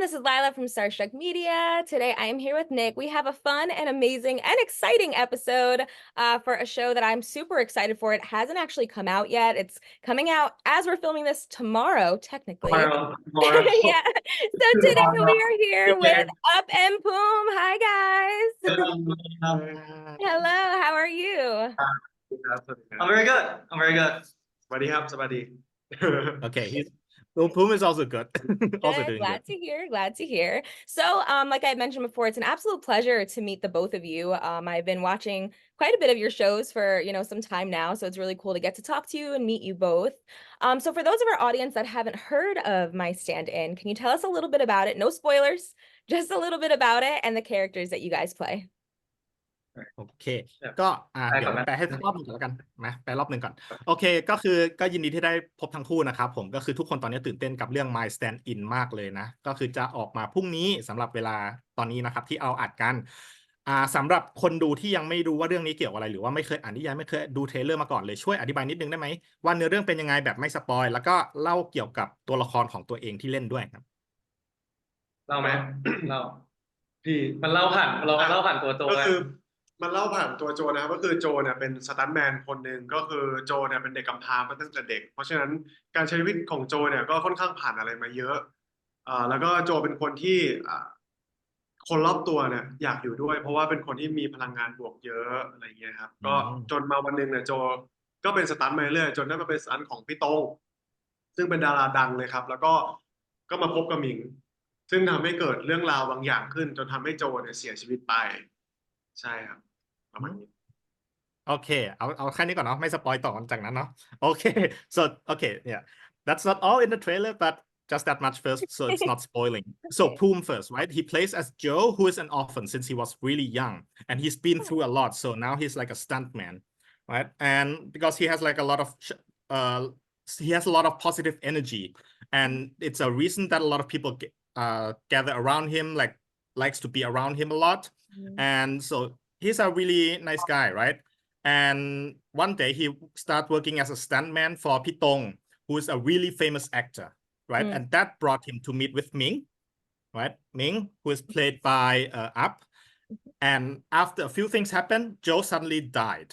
This is Lila from Starstruck Media. Today I am here with Nick. We have a fun and amazing and exciting episode for a show that I'm super excited for. It hasn't actually come out yet. It's coming out as we're filming this tomorrow, technically. Tomorrow. Yeah. So today we are here with Up and Poom. Hi, guys. Hello. How are you? I'm very good. I'm very good. สวัสดีครับ สวัสดี Okay, Poom is also good. Also Good. doing Glad good. to hear. Glad to hear. So, like I mentioned before, it's an absolute pleasure to meet the both of you. I've been watching quite a bit of your shows for, some time now, so it's really cool to get to talk to you and meet you both. So for those of our audience that haven't heard of My Stand-In, can you tell us a little bit about it? No spoilers, just a little bit about it and the characters that you guys play. โอเคก็เดี๋ยวแปลให้รอบหนึ่งก่อนแล้วกันนะแปลรอบหนึ่งก่อนโอเคก็ยินดีที่ได้พบทั้งคู่นะครับผมก็คือทุกคนตอนนี้ตื่นเต้นกับเรื่อง My Stand In มากเลยนะก็คือจะออกมาพรุ่งนี้สำหรับเวลาตอนนี้นะครับที่เอาอัดกันสำหรับคนดูที่ยังไม่รู้ว่าเรื่องนี้เกี่ยวอะไรหรือว่าไม่เคยอ่านนิยายไม่เคยดูเทรลเลอร์มาก่อนเลยช่วยอธิบายนิดนึงได้ไหมว่าเนื้อเรื่องเป็นยังไงแบบไม่สปอยแล้วก็เล่าเกี่ยวกับตัวละครของตัวเองที่เล่นด้วยครับ เล่าไหม เล่าพี่มันเล่าผ่านตัวโจ ก็คือมันเล่าผ่านตัวโจนะครับก็คือโจเนี่ยเป็นสตันท์แมนคนหนึ่งก็คือโจเนี่ยเป็นเด็กกำพร้ามาตั้งแต่เด็กเพราะฉะนั้นการใช้ชีวิตของโจเนี่ยก็ค่อนข้างผ่านอะไรมาเยอะแล้วก็โจเป็นคนที่คนรอบตัวเนี่ยอยากอยู่ด้วยเพราะว่าเป็นคนที่มีพลังงานบวกเยอะอะไรเงี้ยครับก็จนมาวันหนึ่งเนี่ยโจก็เป็นสตันท์มาเรื่อยจนได้มาเป็นสตันท์ของพี่โต้งซึ่งเป็นดาราดังเลยครับแล้วก็มาพบกับหมิงซึ่งทำให้เกิดเรื่องราวบางอย่างขึ้นจนทำให้โจเนี่ยเสียชีวิตไปใช่ครับประมาณนี้โอเคเอาแค่นี้ก่อนเนาะไม่สปอยต่อจากนั้นเนาะโอเค so okay yeah that's not all in the trailer but just that much first so it's not spoiling so Poom first right he plays as Joe who is an orphan since he was really young and he's been through a lot so now he's like a stuntman right and because he has like a lot of he has a lot of positive energy and it's a reason that a lot of people gather around him likes to be around him a lot and so he's a really nice guy right and one day he started working as a stuntman for Tong, who is a really famous actor right and that brought him to meet with Ming right Ming who is played by Up and after a few things happened Joe suddenly died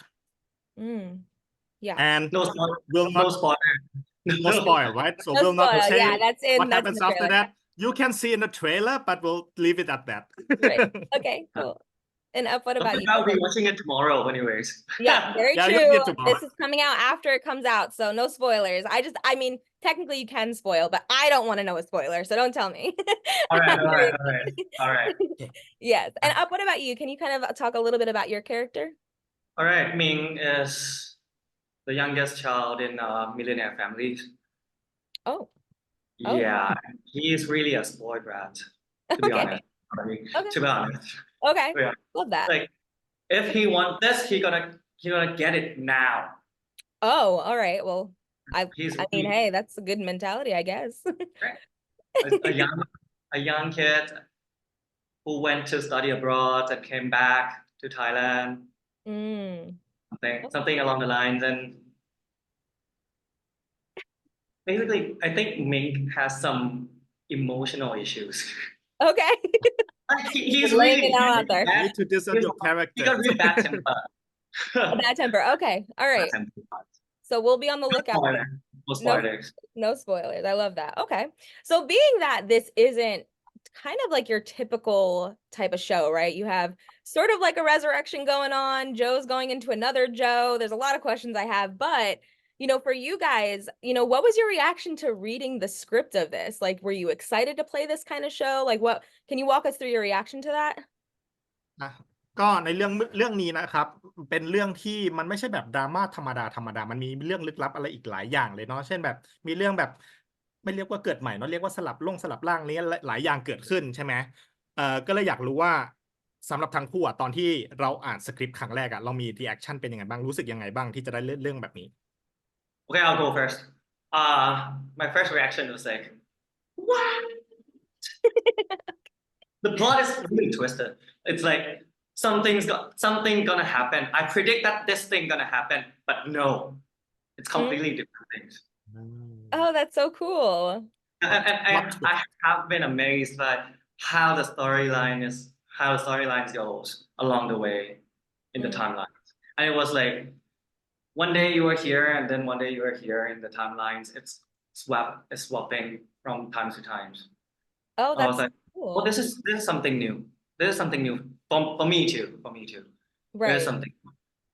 yeah and no spoil right so no we'll not spoil. say Yeah, that's in what that's happens in the after trailer. that you can see in the trailer but we'll leave it at that Right. Okay, cool. And Up, what about you? I'll be watching it tomorrow anyways Yeah, very Yeah, true. you'll see it tomorrow. This is coming out after it comes out, so no spoilers. I mean, technically you can spoil, but I don't want to know a spoiler, so don't tell me. all right Yes. And Up, what about you? Can you kind of talk a little bit about your character? all right Ming is the youngest child in a millionaire family Oh. yeah he's really a spoiled brat to be Okay. honest Okay. to be honest Okay. Yeah. Love that. like if he wants this he gonna get it now Oh, all right. Well, I mean, really- hey, that's a good mentality, I guess. a young kid who went to study abroad and came back to Thailand something along the lines and basically I think Ming has some emotional issues Okay. he's Laying really it all out there. You need to design your he character got really bad temper Bad temper. Okay. All right. So we'll be on the lookout. No spoilers. No spoilers. I love that. Okay. So being that this isn't kind of like your typical type of show, right? You have sort of like a resurrection going on. Joe's going into another Joe. There's a lot of questions I have, but for you guys, what was your reaction to reading the script of this? Like, were you excited to play this kind of show? Like, can you walk us through your reaction to that? ก็ในเรื่องนี้นะครับเป็นเรื่องที่มันไม่ใช่แบบดราม่าธรรมดามันมีเรื่องลึกลับอะไรอีกหลายอย่างเลยเนาะเช่นแบบมีเรื่องแบบไม่เรียกว่าเกิดใหม่เนาะเรียกว่าสลับร่างนี้หลายอย่างเกิดขึ้นใช่ไหมก็เลยอยากรู้ว่าสำหรับทั้งคู่ตอนที่เราอ่านสคริปต์ครั้งแรกเรามีรีแอคชั่นเป็นยังไงบ้างรู้สึกยังไงบ้างที่จะได้เล่นเรื่องแบบนี้ Okay, I'll go first. My first reaction was like, what? The plot is really twisted. It's like something gonna happen. I predict that this thing gonna happen, but no, it's completely different things. Oh, that's so cool. and Plot I have been amazed by how the storyline goes along the way in the timelines. And it was like one day you were here and then one day you were here in the timelines. It's swapping from time to times. Oh, I was that's like, cool. well, this is something new. This is something new for me too. Right. There's something,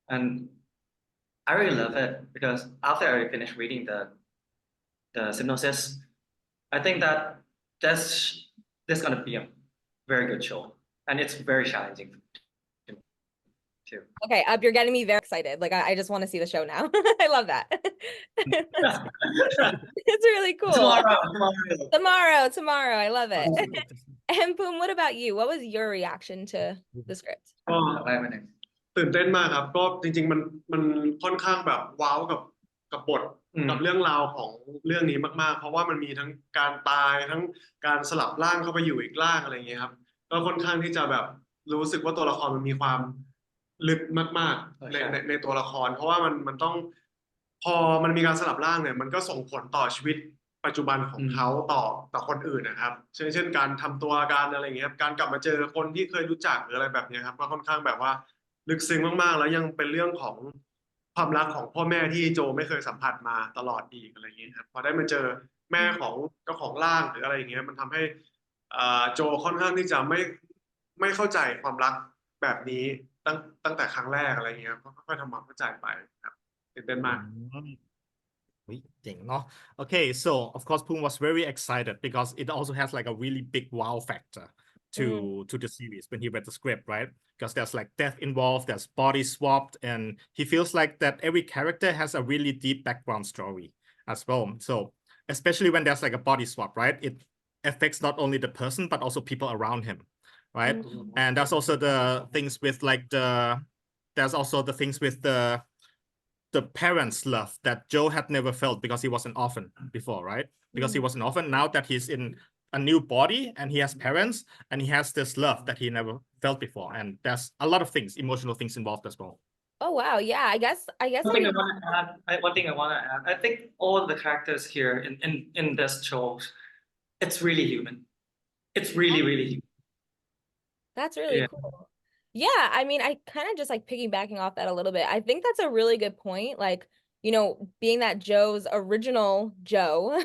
and I really love it because after I finished reading the synopsis, I think that this gonna be a very good show, and it's very challenging too. Okay, Up, you're getting me very excited. Like I just want to see the show now. I love that. It's really cool. Tomorrow. I love it. And Poom, what about you? What was your reaction to the script? ก็ ตื่นเต้นมากครับก็จริงๆมันค่อนข้างแบบว้าวกับบทกับเรื่องราวของเรื่องนี้มากๆเพราะว่ามันมีทั้งการตายทั้งการสลับร่างเข้าไปอยู่อีกร่างอะไรอย่างเงี้ยครับก็ค่อนข้างที่จะแบบรู้สึกว่าตัวละครมันมีความลึกมากๆในตัวละครเพราะว่ามันต้องพอมันมีการสลับร่างเนี่ยมันก็ส่งผลต่อชีวิตปัจจุบันของเขาต่อคนอื่นนะครับเช่นการทำตัวการอะไรอย่างเงี้ยครับการกลับมาเจอคนที่เคยรู้จักหรืออะไรแบบเนี้ยครับก็ค่อนข้างแบบว่าลึกซึ้งมากๆแล้วยังเป็นเรื่องของความรักของพ่อแม่ที่โจไม่เคยสัมผัสมาตลอดอีกอะไรอย่างเงี้ยครับพอได้มาเจอแม่ของเจ้าของร่างหรืออะไรอย่างเงี้ยมันทำให้โจค่อนข้างที่จะไม่เข้าใจความรักแบบนี้ตั้งแต่ครั้งแรกอะไรอย่างเงี้ยก็ค่อยๆทำความเข้าใจไปครับตื่นเต้นมาก Okay, so of course Poom was very excited because it also has like a really big wow factor to the series when he read the script, right? Because there's like death involved, there's body swapped, and he feels like that every character has a really deep background story as well. So especially when there's like a body swap, right? It affects not only the person but also people around him, right? And there's also the things with like the parents' love that Joe had never felt because he was an orphan before, right? Because he was an orphan. Now that he's in a new body and he has parents and he has this love that he never felt before. And there's a lot of things, emotional things involved as well. Oh wow, yeah. I guess One thing I want to add. I think all the characters here in this show, it's really human. It's really human. That's really cool. Yeah, I mean, I kind of just like piggybacking off that a little bit. I think that's a really good point. Like, being that Joe's original Joe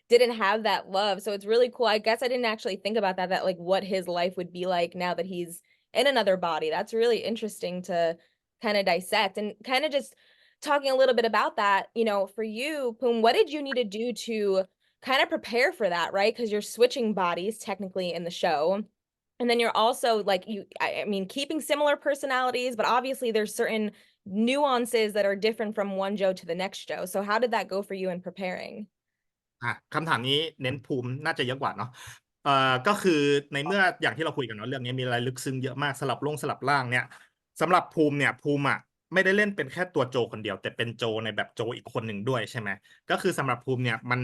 didn't have that love. So it's really cool. I guess I didn't actually think about that like what his life would be like now that he's in another body. That's really interesting to kind of dissect and kind of just talking a little bit about that, for you, Poom, what did you need to do to kind of prepare for that, right? Because you're switching bodies technically in the show. And then you're also like I mean, keeping similar personalities, but obviously there's certain nuances that are different from one Joe to the next Joe. So how did that go for you in preparing? คำถามนี้เน้นภูมิน่าจะเยอะกว่าเนาะก็คือในเมื่ออย่างที่เราคุยกันเนาะเรื่องนี้มีอะไรลึกซึ้งเยอะมากสลับร่างเนี่ยสำหรับภูมิอ่ะไม่ได้เล่นเป็นแค่ตัวโจคนเดียวแต่เป็นโจในแบบโจอีกคนหนึ่งด้วยใช่ไหมก็คือสำหรับภูมิเนี่ยมัน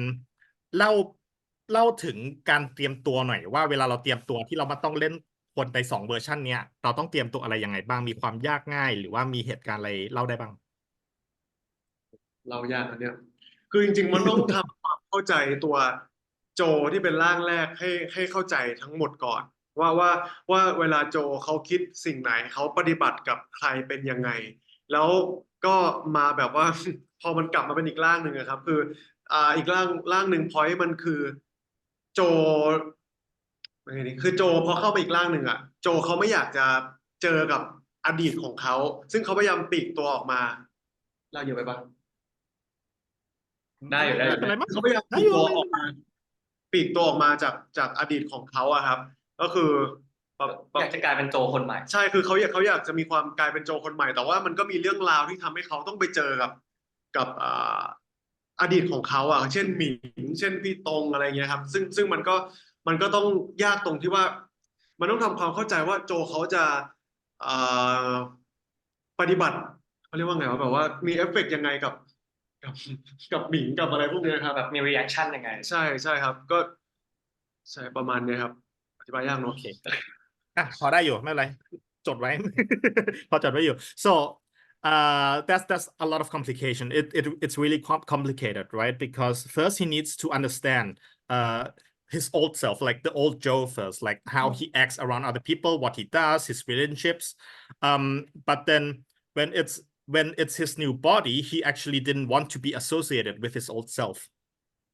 เล่าถึงการเตรียมตัวหน่อยว่าเวลาเราเตรียมตัวที่เรามาต้องเล่นคนใน2 เวอร์ชันเนี้ยเราต้องเตรียมตัวอะไรยังไงบ้างมีความยากง่ายหรือว่ามีเหตุการณ์อะไรเล่าได้บ้างเรายากอันเนี้ยคือจริงๆมันต้องทำความเข้าใจตัวโจที่เป็นร่างแรกให้เข้าใจทั้งหมดก่อนว่าเวลาโจเขาคิดสิ่งไหนเขาปฏิบัติกับใครเป็นยังไงแล้วก็มาแบบว่า พอมันกลับมาเป็นอีกร่างหนึ่งครับคืออีกร่างหนึ่งพอยต์มันคือโจยังไงดีคือโจพอเข้าไปอีกร่างหนึ่งโจเขาไม่อยากจะเจอกับอดีตของเขาซึ่งเขาพยายามปลีกตัวออกมาเล่าเยอะไปปะ ได้เขาพยายามปลีกตัวออกมาจากอดีตของเขาครับก็คืออยากจะกลายเป็นโจคนใหม่ใช่คือเขาอยากจะมีความกลายเป็นโจคนใหม่แต่ว่ามันก็มีเรื่องราวที่ทำให้เขาต้องไปเจอกับอดีตของเขาเช่นหมิงเช่นพี่ตรงอะไรเงี้ยครับซึ่งมันก็ต้องยากตรงที่ว่ามันต้องทำความเข้าใจว่าโจเขาจะปฏิบัติเขาเรียกว่าไงวะแบบว่ามีเอฟเฟกต์ยังไงกับหมิงกับอะไรพวกนี้ครับแบบมี reaction ยังไงใช่ครับก็ใช่ประมาณนี้ครับอธิบายยากเนาะโอเคพอได้อยู่ไม่เป็นไรจดไว้ พอจดไว้อยู่ so that's a lot of complication it's really complicated right because first he needs to understand his old self, like the old Joe first, like how he acts around other people, what he does, his relationships. But then when it's his new body, he actually didn't want to be associated with his old self,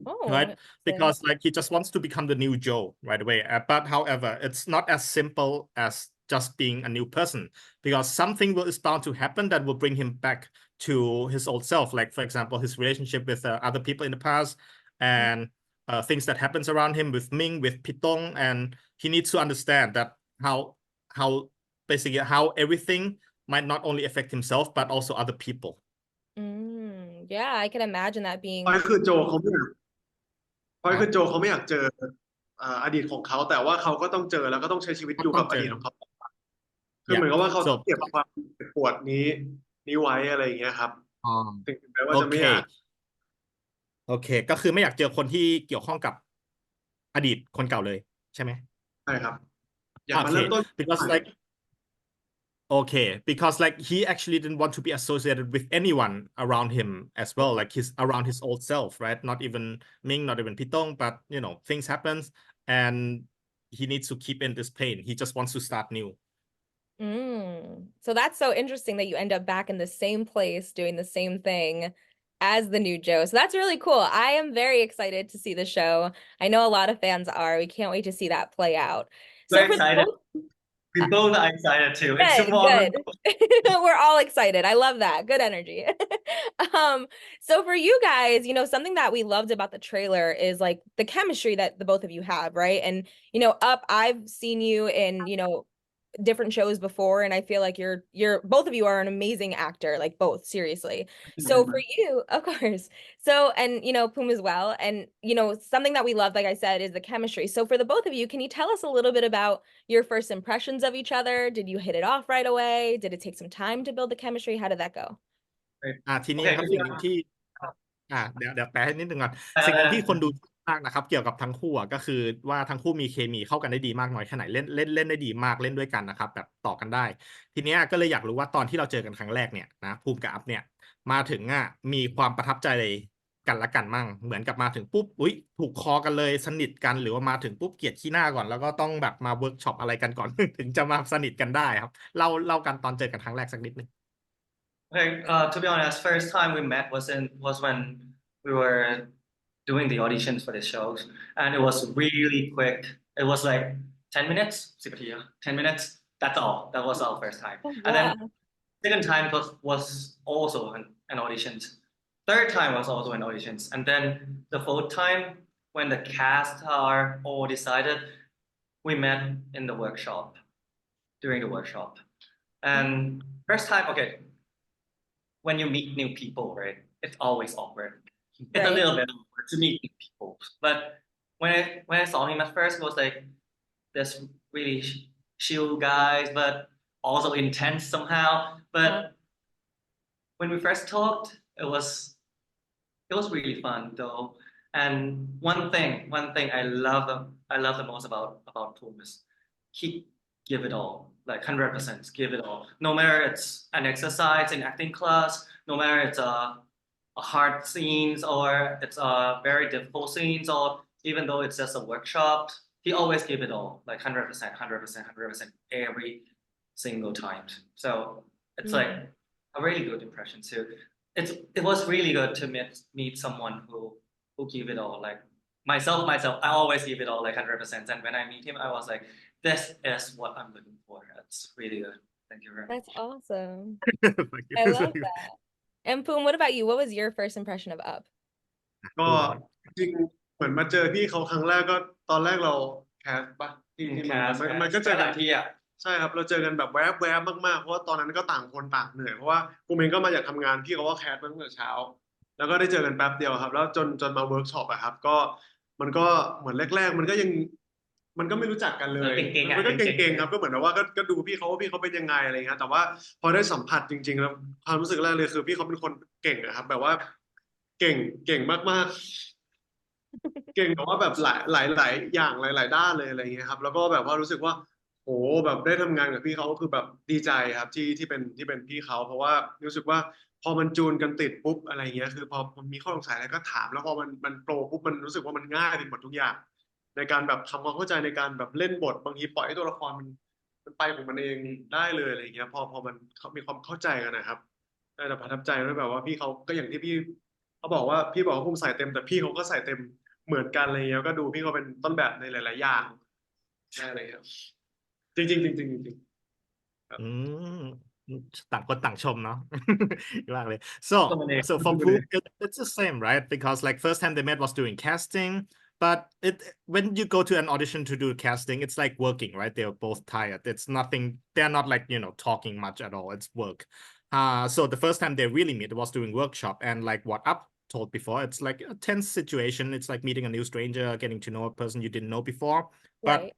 Oh, right? interesting. Because like he just wants to become the new Joe right away. But however, it's not as simple as just being a new person, because something is bound to happen that will bring him back to his old self. Like for example, his relationship with other people in the past, and things that happens around him with Ming, with Pitong, and he needs to understand that how basically how everything might not only affect himself but also other people. Yeah, I can imagine that being พอยคือโจเขาไม่อยากพอยคือโจเขาไม่อยากเจออดีตของเขาแต่ว่าเขาก็ต้องเจอแล้วก็ต้องใช้ชีวิตอยู่กับอดีตของเขาคือเหมือนกับว่าเขาต้อง So เก็บความเจ็บปวดนี้ไว้อะไรอย่างเงี้ยครับถึงแม้ว่าจะไม่อยาก โอเคก็คือไม่อยากเจอคนที่เกี่ยวข้องกับอดีตคนเก่าเลยใช่ไหม ใช่ครับอยากมาเริ่ม Okay ต้น because like okay because like he actually didn't want to be associated with anyone around him as well, like around his old self, right? Not even Ming, not even Pitong, but you know things happens and he needs to keep in this pain. He just wants to start new. So that's so interesting that you end up back in the same place doing the same thing as the new Joe. So that's really cool. I am very excited to see the show. I know a lot of fans are. We can't wait to see that play out. So We're for excited. both, We both are excited too. It's good, tomorrow. good. We're all excited. I love that. Good energy. So for you guys, you know, something that we loved about the trailer is like the chemistry that the both of you have, right? And you know, Up, I've seen you in, you know, different shows before, and I feel like you're both of you are an amazing actor, like both, seriously. So for you, of course. So, and you know, Poom as well. And you know, something that we love, like I said, is the chemistry. So for the both of you, can you tell us a little bit about your first impressions of each other? Did you hit it off right away? Did it take some time to build the chemistry? How did that go? ทีนี้ Okay, ครับสิ่งหนึ่งที่เดี๋ยวแปลให้นิดนึงก่อนสิ่งหนึ่งที่คนดูมากนะครับเกี่ยวกับทั้งคู่ก็คือว่าทั้งคู่มีเคมีเข้ากันได้ดีมากน้อยแค่ไหนเล่นได้ดีมากเล่นด้วยกันนะครับแบบต่อกันได้ ทีนี้ก็เลยอยากรู้ว่าตอนที่เราเจอกันครั้งแรกเนี่ยนะภูมิกับอัพเนี่ยมาถึงมีความประทับใจกันละกันมั่งเหมือนกับมาถึงปุ๊บอุ๊ยถูกคอกันเลยสนิทกันหรือว่ามาถึงปุ๊บเกลียดขี้หน้าก่อนแล้วก็ต้องแบบมาเวิร์กช็อปอะไรกันก่อน ถึงจะมาสนิทกันได้ครับเล่ากันตอนเจอกันครั้งแรกสักนิดนึง Okay, to be honest, first time we met was when we were doing the auditions for the shows, and it was really quick. It was like 10 minutes, 10 minutes. That's all. That was our first time. And then second time was also an auditions. Third time was also an auditions. And then the fourth time, when the cast are all decided, we met in the workshop, during the workshop. And first time, okay, when you meet new people, right? It's always awkward. It's a Right. little bit awkward to meet new people. But when I saw him at first, it was like this really chill guys, but also intense somehow. But when we first talked, it was really fun though. And one thing I love the most about Poom is he give it all, like 100% give it all. No matter it's an exercise in acting class, no matter it's a hard scenes or it's a very difficult scenes, or even though it's just a workshop, he always give it all, like 100% every single time. So it's like a really good impression too. It was really good to meet someone who give it all. Like myself, I always give it all like 100%. And when I meet him, I was like, this is what I'm looking for. It's really good. Thank you very much. That's awesome. Thank you. I love that. And Poom, what about you? What was your first impression of Up? ก็จริงเหมือนมาเจอพี่เขาครั้งแรกก็ตอนแรกเราแคสปะที่มันก็เจอกันที่ใช่ครับเราเจอกันแบบแวบมากๆเพราะว่าตอนนั้นก็ต่างคนต่างเหนื่อยเพราะว่าผมเองก็มาอยากทำงานพี่เขาก็แคสตั้งแต่เช้าแล้วก็ได้เจอกันแป๊บเดียวครับแล้วจนมาเวิร์กช็อปอะครับก็มันก็เหมือนแรกๆมันก็ไม่รู้จักกันเลยมันก็เก่งๆครับก็เหมือนว่าก็ดูพี่เขาว่าพี่เขาเป็นยังไงอะไรเงี้ยแต่ว่าพอได้สัมผัสจริงๆแล้วความรู้สึกแรกเลยคือพี่เขาเป็นคนเก่งอะครับแบบว่าเก่งมากๆเก่งแบบว่าแบบหลายอย่างหลายด้านเลยอะไรเงี้ยครับแล้วก็แบบว่ารู้สึกว่าโอ้แบบได้ทำงานกับพี่เขาก็คือแบบดีใจครับที่เป็นพี่เขาเพราะว่ารู้สึกว่า พอมันจูนกันติดปุ๊บอะไรเงี้ยคือพอมันมีข้อสงสัยอะไรก็ถามแล้วพอมันโปรปุ๊บมันรู้สึกว่ามันง่ายไปหมดทุกอย่างในการแบบทำความเข้าใจในการแบบเล่นบทบางทีปล่อยให้ตัวละครมันไปของมันเองได้เลยอะไรเงี้ยพอมันมีความเข้าใจกันนะครับแต่ประทับใจด้วยแบบว่าพี่เขาก็อย่างที่พี่เขาบอกว่าพี่บอกว่าภูมิใส่เต็มแต่พี่เขาก็ใส่เต็มเหมือนกันอะไรเงี้ยก็ดูพี่เขาเป็นต้นแบบในหลายๆอย่างใช่เลยครับจริงๆจริงๆจริงๆครับ อืมต่างคนต่างชมเนาะ มากเลย so Dominate. so for Poom it's the same right because like first time they met was doing casting but when you go to an audition to do casting it's like working right they're both tired it's nothing they're not like talking much at all it's work so the first time they really meet was doing workshop and like what Up told before it's like a tense situation it's like meeting a new stranger getting to know a person you didn't know before but Right.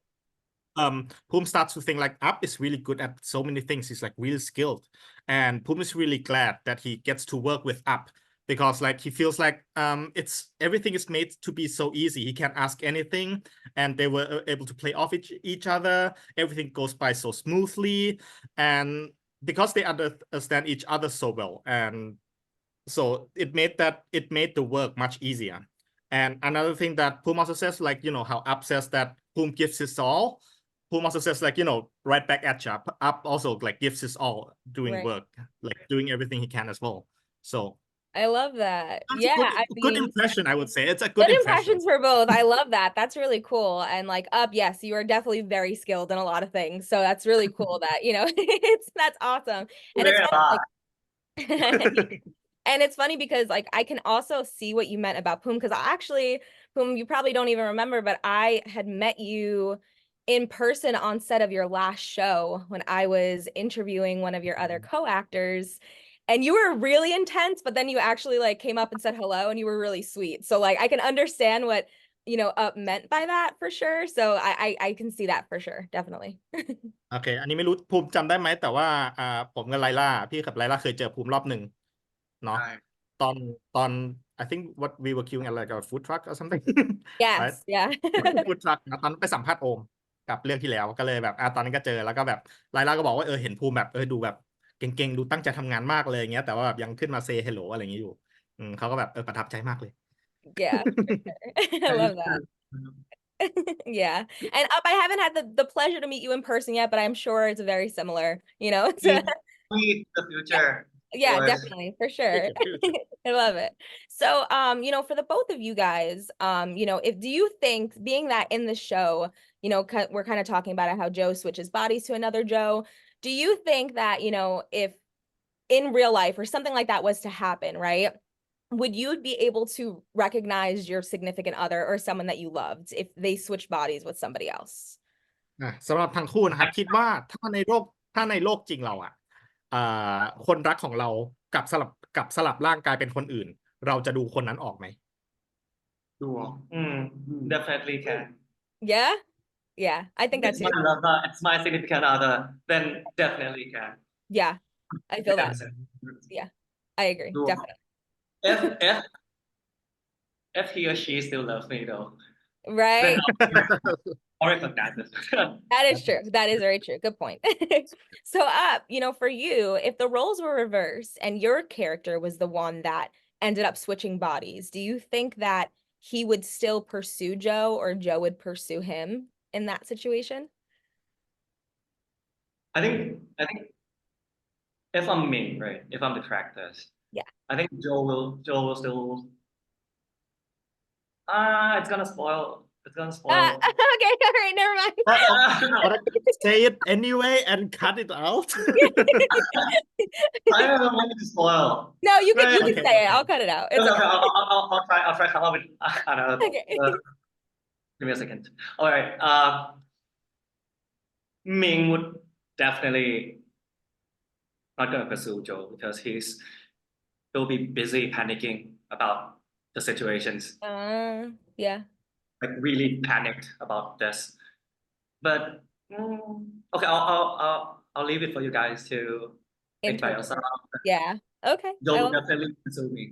Poom starts to think like Up is really good at so many things. He's like really skilled, and Poom is really glad that he gets to work with Up because like he feels like it's everything is made to be so easy. He can ask anything, and they were able to play off each other. Everything goes by so smoothly, and because they understand each other so well, and so it made the work much easier. And another thing that Poom also says, like how Up says that Poom gives his all. Poom also says like right back at you. Up also like gives his all doing Right. work, like doing everything he can as well. So I love that. that's Yeah, a I good mean, impression, I would say. It's a good good impression. impressions for both. I love that. That's really cool. And like Up, yes, you are definitely very skilled in a lot of things. So that's really cool that, that's awesome. And it's Very funny, lot. like and it's funny because like I can also see what you meant about Poom because actually, Poom, you probably don't even remember, but I had met you in person on set of your last show when I was interviewing one of your other co-actors. And you were really intense, but then you actually like came up and said hello and you were really sweet. So like I can understand what, Up meant by that for sure. So I can see that for sure, definitely. โอเคอันนี้ไม่รู้ภูมิจำได้ไหมแต่ว่าผมกับไลล่าพี่กับไลล่าเคยเจอภูมิรอบหนึ่งเนาะใช่ ตอน I think what we were queuing at like a food truck or something right Yes, yeah. food truck นะตอนไปสัมภาษณ์โอมกับเรื่องที่แล้วก็เลยแบบตอนนั้นก็เจอแล้วก็แบบไลล่าก็บอกว่าเห็นภูมิแบบดูแบบเก่งๆดูตั้งใจทำงานมากเลยอย่างเงี้ยแต่ว่าแบบยังขึ้นมา say hello อะไรอย่างเงี้ยอยู่เขาก็แบบประทับใจมากเลย Yeah, for sure. I love that. Yeah. And Up, I haven't had the pleasure to meet you in person yet, but I'm sure it's very similar, It's We the future. yeah, Boys. definitely, for sure. I love it. So, for the both of you guys, if do you think being that in the show, we're kind of talking about how Joe switches bodies to another Joe, do you think that, if in real life or something like that was to happen, right? Would you be able to recognize your significant other or someone that you loved if they switch bodies with somebody else? สำหรับทั้งคู่นะครับคิดว่าถ้าในโลกจริงเราคนรักของเรากับสลับร่างกายเป็นคนอื่นเราจะดูคนนั้นออกไหม ดูออก Definitely can. Yeah? Yeah, I think It's that's my lover, it's my significant other, then definitely can. yeah, I feel that. 100%. Yeah, I agree. Do Definitely. If he or she still loves me though, then Right? I'll recognize it. That is true. That is very true. Good point. So Up, for you, if the roles were reversed and your character was the one that ended up switching bodies, do you think that he would still pursue Joe or Joe would pursue him in that situation? I think if I'm Ming, right? If I'm the characters, Yeah. I think Joe will still. It's gonna spoil. It's gonna spoil. Okay, all right, never mind. But I can say it anyway and cut it out. I don't want it to spoil. No, you can Okay. say it. I'll cut it out. It's Okay, okay. I'll try come up with another. Okay. Give me a second. All right. Ming would definitely not gonna pursue Joe because he'll be busy panicking about the situations, Yeah. like really panicked about this. But okay, I'll leave it for you guys to think by Interpret. yourself. Yeah. Okay. Joe I will love definitely pursue me.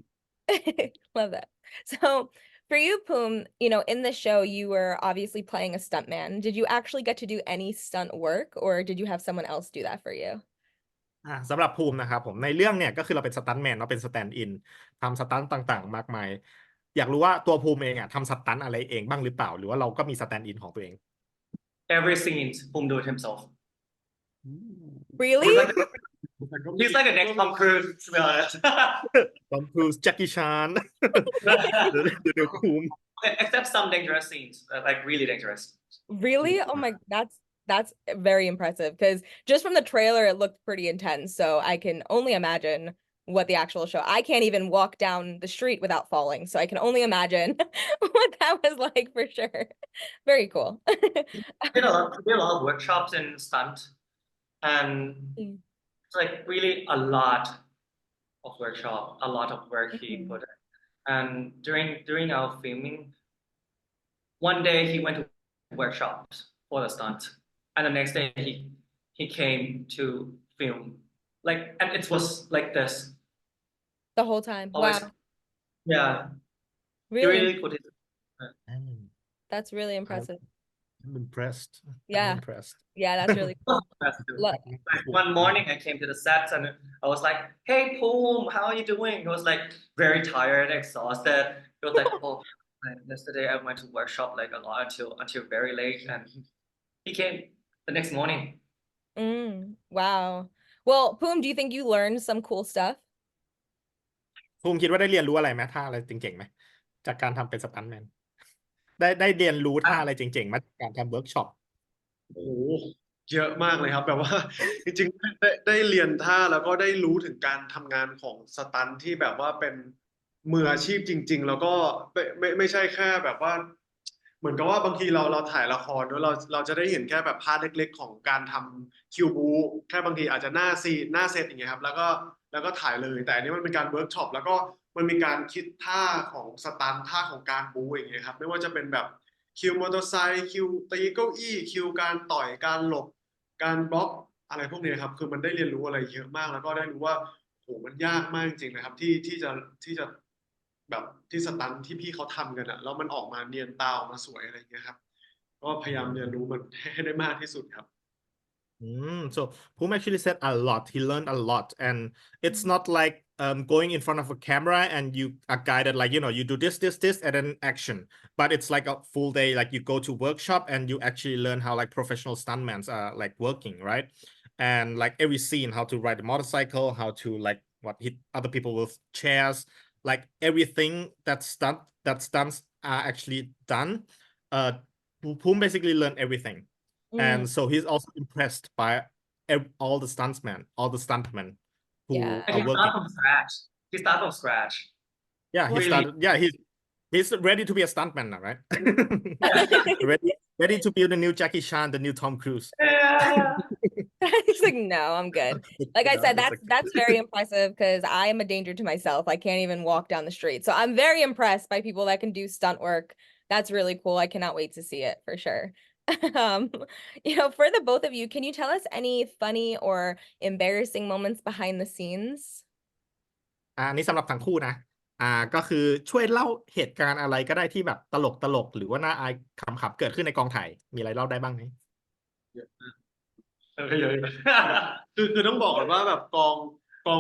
love that. So for you, Poom, in the show, you were obviously playing a stuntman. Did you actually get to do any stunt work or did you have someone else do that for you? สำหรับภูมินะครับผมในเรื่องเนี่ยก็คือเราเป็นสตันท์แมนเราเป็นสแตนด์อินทำสตันท์ต่างๆมากมายอยากรู้ว่าตัวภูมิเองทำสตันท์อะไรเองบ้างหรือเปล่าหรือว่าเราก็มีสแตนด์อินของตัวเอง every scene Poom do it himself Really? he's like a next Tom Cruise to be honest Tom Cruise Jackie Chan เดี๋ยวภูมิ except some dangerous scenes like really dangerous Really? Oh my, that's very impressive because just from the trailer it looked pretty intense. So I can only imagine what the actual show. I can't even walk down the street without falling. So I can only imagine what that was like for sure. Very cool. did a lot of workshops in stunt and it's like really a lot of workshop a lot of work he put in. And during our filming one day he went to workshops for the stunt and the next day he came to film like and it was like this The whole time. always Wow. yeah he Really? really put it That's really impressive. I'm impressed Yeah. I'm impressed Yeah, that's really cool. Look, like one morning I came to the set and I was like hey Poom how are you doing he was like very tired exhausted he was like oh yesterday I went to workshop like a lot until very late and he came the next morning wow. Well, Poom, do you think you learned some cool stuff? ภูมิคิดว่าได้เรียนรู้อะไรไหมท่าอะไรเจ๋งๆไหมจากการทำเป็นสตันท์แมนได้เรียนรู้ท่าอะไรเจ๋งๆไหมาจากการทำเวิร์กช็อป โอ้โหเยอะมากเลยครับแบบว่า จริงๆได้เรียนท่าแล้วก็ได้รู้ถึงการทำงานของสตันท์ที่แบบว่าเป็นมืออาชีพจริง ๆ แล้วก็ไม่ใช่แค่แบบว่า เหมือนกับว่าบางทีเราถ่ายละครด้วยเราจะได้เห็นแค่แบบพาร์ทเล็กๆของการทำคิวบูแค่บางทีอาจจะหน้าซีนหน้าเซตอย่างเงี้ยครับแล้วก็ถ่ายเลยแต่อันนี้มันเป็นการเวิร์กช็อปแล้วก็มันมีการคิดท่าของสตันท์ท่าของการบูอย่างเงี้ยครับไม่ว่าจะเป็นแบบคิวมอเตอร์ไซค์คิวตีเก้าอี้คิวการต่อยการหลบการบล็อกอะไรพวกนี้ครับคือมันได้เรียนรู้อะไรเยอะมากแล้วก็ได้รู้ว่าโหมันยากมากจริงๆนะครับที่จะแบบที่สตันท์ที่พี่เขาทำกันอะแล้วมันออกมาเนียนตาออกมาสวยอะไรอย่างเงี้ยครับก็พยายามเรียนรู้มันให้ได้มากที่สุดครับ So Poom actually said a lot. He learned a lot, and it's not like going in front of a camera and you are guided like you do this, and then action. But it's like a full day. Like you go to workshop and you actually learn how like professional stuntmen are like working, right? And like every scene, how to ride a motorcycle, how to like hit other people with chairs, like everything that stunts are actually done. Poom basically learned everything. And so he's also impressed by all the stuntmen who Yeah. and are he working. started from scratch he started from scratch Yeah, he Really? started. Yeah, he's ready to be a stuntman now, right? ready to be the new Jackie Chan, the new Tom Cruise. yeah He's like, no, I'm good. Like I No, said, it's that's very impressive because I am a danger to myself. I can't even walk down the street. So I'm very impressed by people that can do stunt work. That's really cool. I cannot wait to see it for sure. For the both of you, can you tell us any funny or embarrassing moments behind the scenes? อันนี้สำหรับทั้งคู่นะก็คือช่วยเล่าเหตุการณ์อะไรก็ได้ที่แบบตลกหรือว่าน่าอายขำๆเกิดขึ้นในกองถ่ายมีอะไรเล่าได้บ้างไหม คือต้องบอกก่อนว่าแบบกอง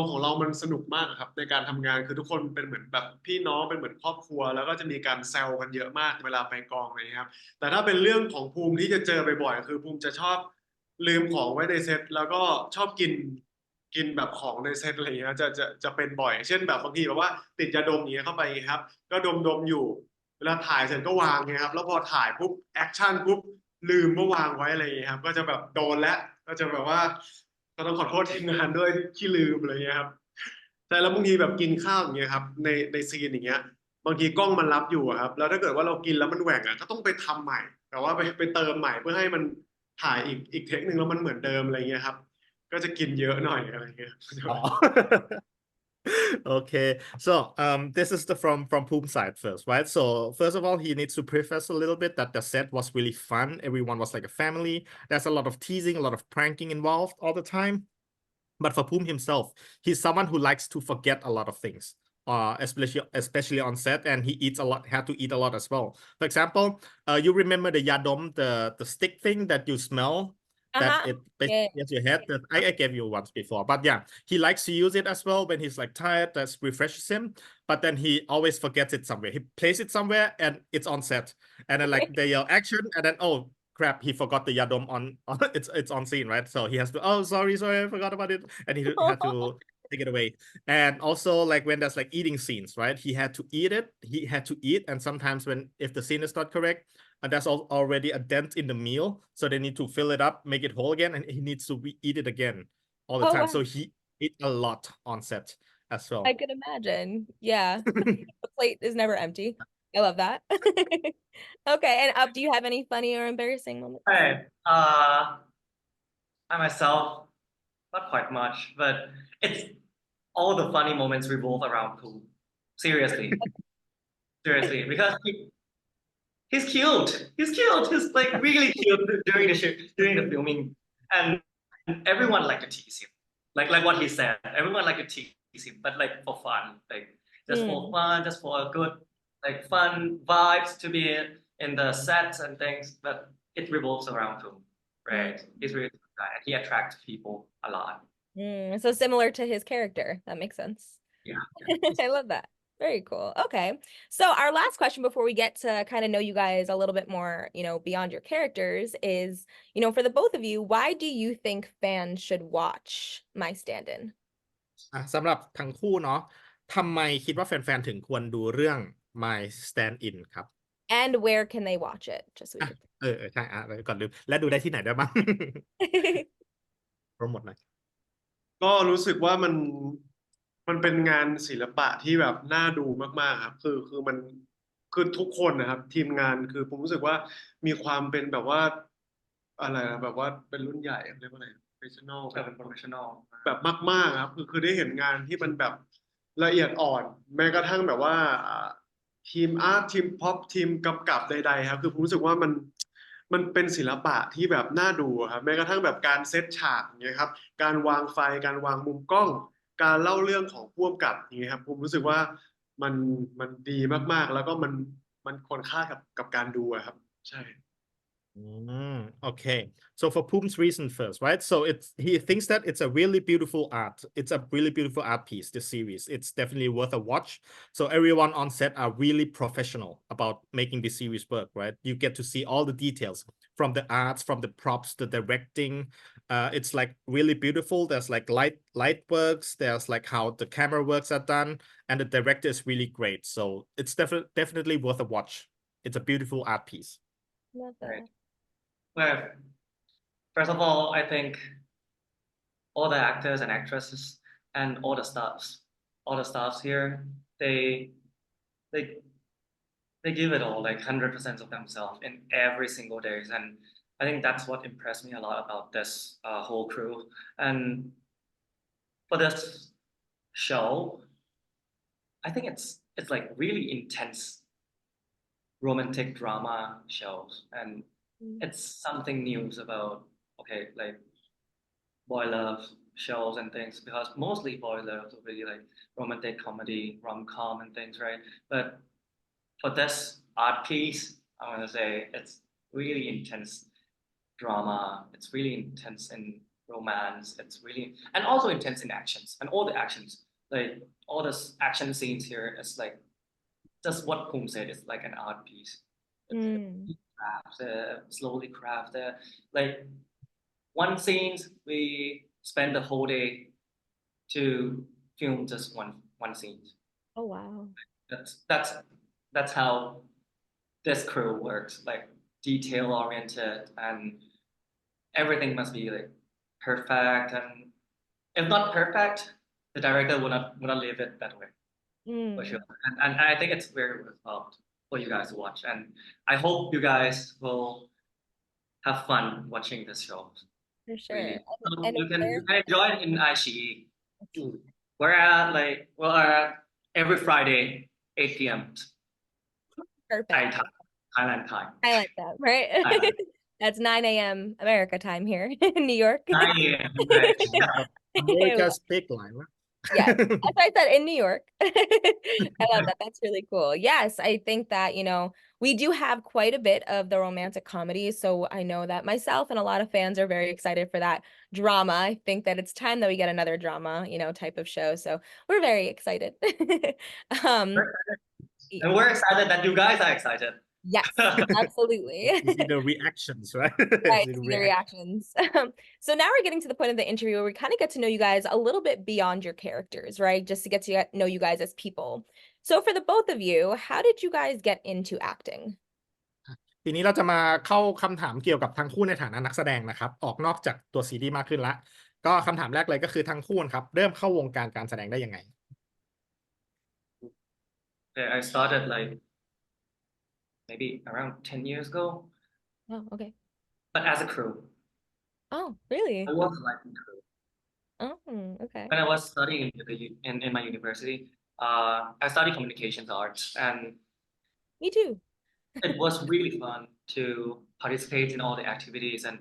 ของเรามันสนุกมากครับในการทำงานคือทุกคนเป็นเหมือนแบบพี่น้องเป็นเหมือนครอบครัวแล้วก็จะมีการแซวกันเยอะมากเวลาไปกองอะไรครับแต่ถ้าเป็นเรื่องของภูมิที่จะเจอบ่อยๆคือภูมิจะชอบลืมของไว้ในเซตแล้วก็ชอบกินแบบของในเซตอะไรเงี้ยจะเป็นบ่อยเช่นแบบบางทีแบบว่าติดยาดมอย่างเงี้ยเข้าไปครับก็ดมอยู่เวลาถ่ายเสร็จก็วางเงี้ยครับแล้วพอถ่ายปุ๊บแอคชั่นปุ๊บลืมว่าวางไว้อะไรเงี้ยครับก็จะแบบโดนแล้วก็จะแบบว่าก็ต้องขอโทษทีมงานด้วยที่ลืมอะไรเงี้ยครับแต่แล้วบางทีแบบกินข้าวอย่างเงี้ยครับในซีนอย่างเงี้ยบางทีกล้องมันรับอยู่อะครับแล้วถ้าเกิดว่าเรากินแล้วมันแหว่งอ่ะก็ต้องไปทำใหม่แต่ว่าไปเติมใหม่เพื่อให้มันถ่ายอีกเทคหนึ่งแล้วมันเหมือนเดิมอะไรเงี้ยครับก็จะกินเยอะหน่อยอะไรเงี้ย Okay, so this is from Poom's side first, right? So first of all, he needs to preface a little bit that the set was really fun. Everyone was like a family. There's a lot of teasing, a lot of pranking involved all the time. But for Poom himself, he's someone who likes to forget a lot of things, especially on set, and he eats a lot, had to eat a lot as well. For example, you remember the yadom, the stick thing that you smell that it Yeah. gets your head. That I gave you once before, but yeah, he likes to use it as well when he's like tired. That refreshes him, but then he always forgets it somewhere. He plays it somewhere and it's on set, and then like they yell action, and then oh crap, he forgot the yadom on it's on scene, right? So he has to sorry, I forgot about it, and he had to take it away. And also like when there's like eating scenes, right? He had to eat, and sometimes if the scene is not correct, and there's already a dent in the meal, so they need to fill it up, make it whole again, and he needs to eat it again all the Oh, time. wow. So he ate a lot on set as I well. could imagine. Yeah. The plate is never empty. I love that. Okay, and Up, do you have any funny or embarrassing moments? Hey, I myself, not quite much, but it's all the funny moments revolve around Poom. Seriously, seriously, because he's cute. He's cute. He's like really cute during the shoot, during the filming, and everyone like to tease him. Like what he said, everyone like to tease him, but like for fun, like just for fun, just for a good like fun vibes to be in the sets and things. But it revolves around him, right? He's really good guy, and he attracts people a lot. So similar to his character. That makes sense. Yeah. I love that. Very cool. Okay. So our last question before we get to kind of know you guys a little bit more, beyond your characters is, for the both of you, why do you think fans should watch My Stand-In? สำหรับทั้งคู่เนาะทำไมคิดว่าแฟนๆถึงควรดูเรื่อง My Stand-In ครับ And where can they watch it? Just so we ใช่ก่อนลืมและดูได้ที่ไหนได้บ้าง can... โปรโมทหน่อย ก็รู้สึกว่ามันเป็นงานศิลปะที่แบบน่าดูมากๆครับคือมันคือทุกคนนะครับทีมงานคือผมรู้สึกว่ามีความเป็นแบบว่าอะไรนะแบบว่าเป็นรุ่นใหญ่เรียกว่าอะไร professional เป็น professional แบบมากๆครับคือได้เห็นงานที่มันแบบละเอียดอ่อน แม้กระทั่งแบบว่าทีมอาร์ตทีมพ็อปทีมกำกับใดๆครับคือผมรู้สึกว่ามันเป็นศิลปะที่แบบน่าดูครับแม้กระทั่งแบบการเซตฉากอย่างเงี้ยครับการวางไฟการวางมุมกล้องการเล่าเรื่องของผู้กำกับอย่างเงี้ยครับผมรู้สึกว่ามันดีมากๆแล้วก็มันควรค่ากับการดูอะครับใช่ Okay. So for Poom's reason first, right? So he thinks that it's a really beautiful art. It's a really beautiful art piece, this series. It's definitely worth a watch. So everyone on set are really professional about making this series work, right? You get to see all the details from the arts, from the props, the directing. It's like really beautiful. There's like light works. There's like how the camera works are done, and the director is really great. So it's definitely worth a watch. It's a beautiful art piece. Love that. Right. Well, first of all, I think all the actors and actresses and all the staffs here, they give it all, like 100% of themselves in every single day, and I think that's what impressed me a lot about this whole crew. And for this show, I think it's like really intense romantic drama shows, and it's something new about like boy love shows and things, because mostly boy love are really like romantic comedy, rom-com and things, right? But for this art piece, I want to say it's really intense drama. It's really intense in romance. It's really, and also intense in actions, and all the actions, like all the action scenes here, it's like just what Poom said. It's like an art piece. Slowly crafted. Like one scene, we spend the whole day to film just one scene. Oh wow. That's how this crew works. Like detail oriented, and everything must be like perfect. And if not perfect, the director would not leave it that way. For sure. And I think it's very worthwhile for you guys to watch. And I hope you guys will have fun watching this show. For sure. Really. So And you can enjoy it in iQIYI. We're at every Friday, 8 p.m. Perfect. Thailand time. I like that, right? Thailand. That's 9 a.m. America time here in New York. 9 a.m. America's big line, right? Yes, as I said, in New York. I love that. That's really cool. Yes, I think that, we do have quite a bit of the romantic comedy. So I know that myself and a lot of fans are very excited for that drama. I think that it's time that we get another drama, type of show. So we're very excited. Um, And we're excited that you guys are excited. yes, absolutely. You see the reactions, right? Right, See the see the reaction. reactions. So now we're getting to the point of the interview where we kind of get to know you guys a little bit beyond your characters, right? Just to get to know you guys as people. So for the both of you, how did you guys get into acting? ทีนี้เราจะมาเข้าคำถามเกี่ยวกับทั้งคู่ในฐานะนักแสดงนะครับ ออกนอกจากตัวซีรีส์มากขึ้นละก็คำถามแรกเลยก็คือทั้งคู่ครับ เริ่มเข้าวงการการแสดงได้ยังไง Okay, I started like maybe around 10 years ago, Oh, okay. but as a crew. Oh, really? I was like in crew. Oh, okay. When I was studying in my university, I studied communications arts, and Me too. it was really fun to participate in all the activities. And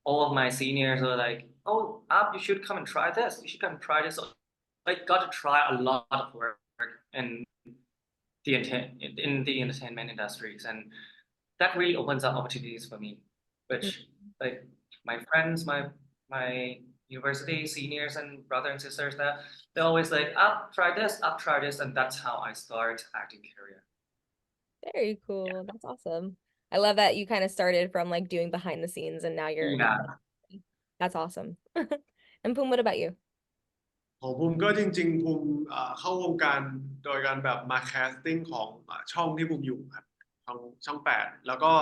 all of my seniors were like, "Oh, Up, you should come and try this. You should come and try this." So I got to try a lot of work in in the entertainment industries, and that really opens up opportunities for me, which like my friends, my university seniors and brothers and sisters, that they're always like, Up, try this, Up, try this, and that's how I start acting career. Very cool. That's awesome. I love that you kind of started from like doing behind the scenes and now you're Yeah. That's awesome. And Poom, what about you? ของภูมิก็จริงๆภูมิเข้าวงการโดยการแบบมาแคสติ้งของช่องที่ภูมิอยู่ครับช่อง8แล้วก็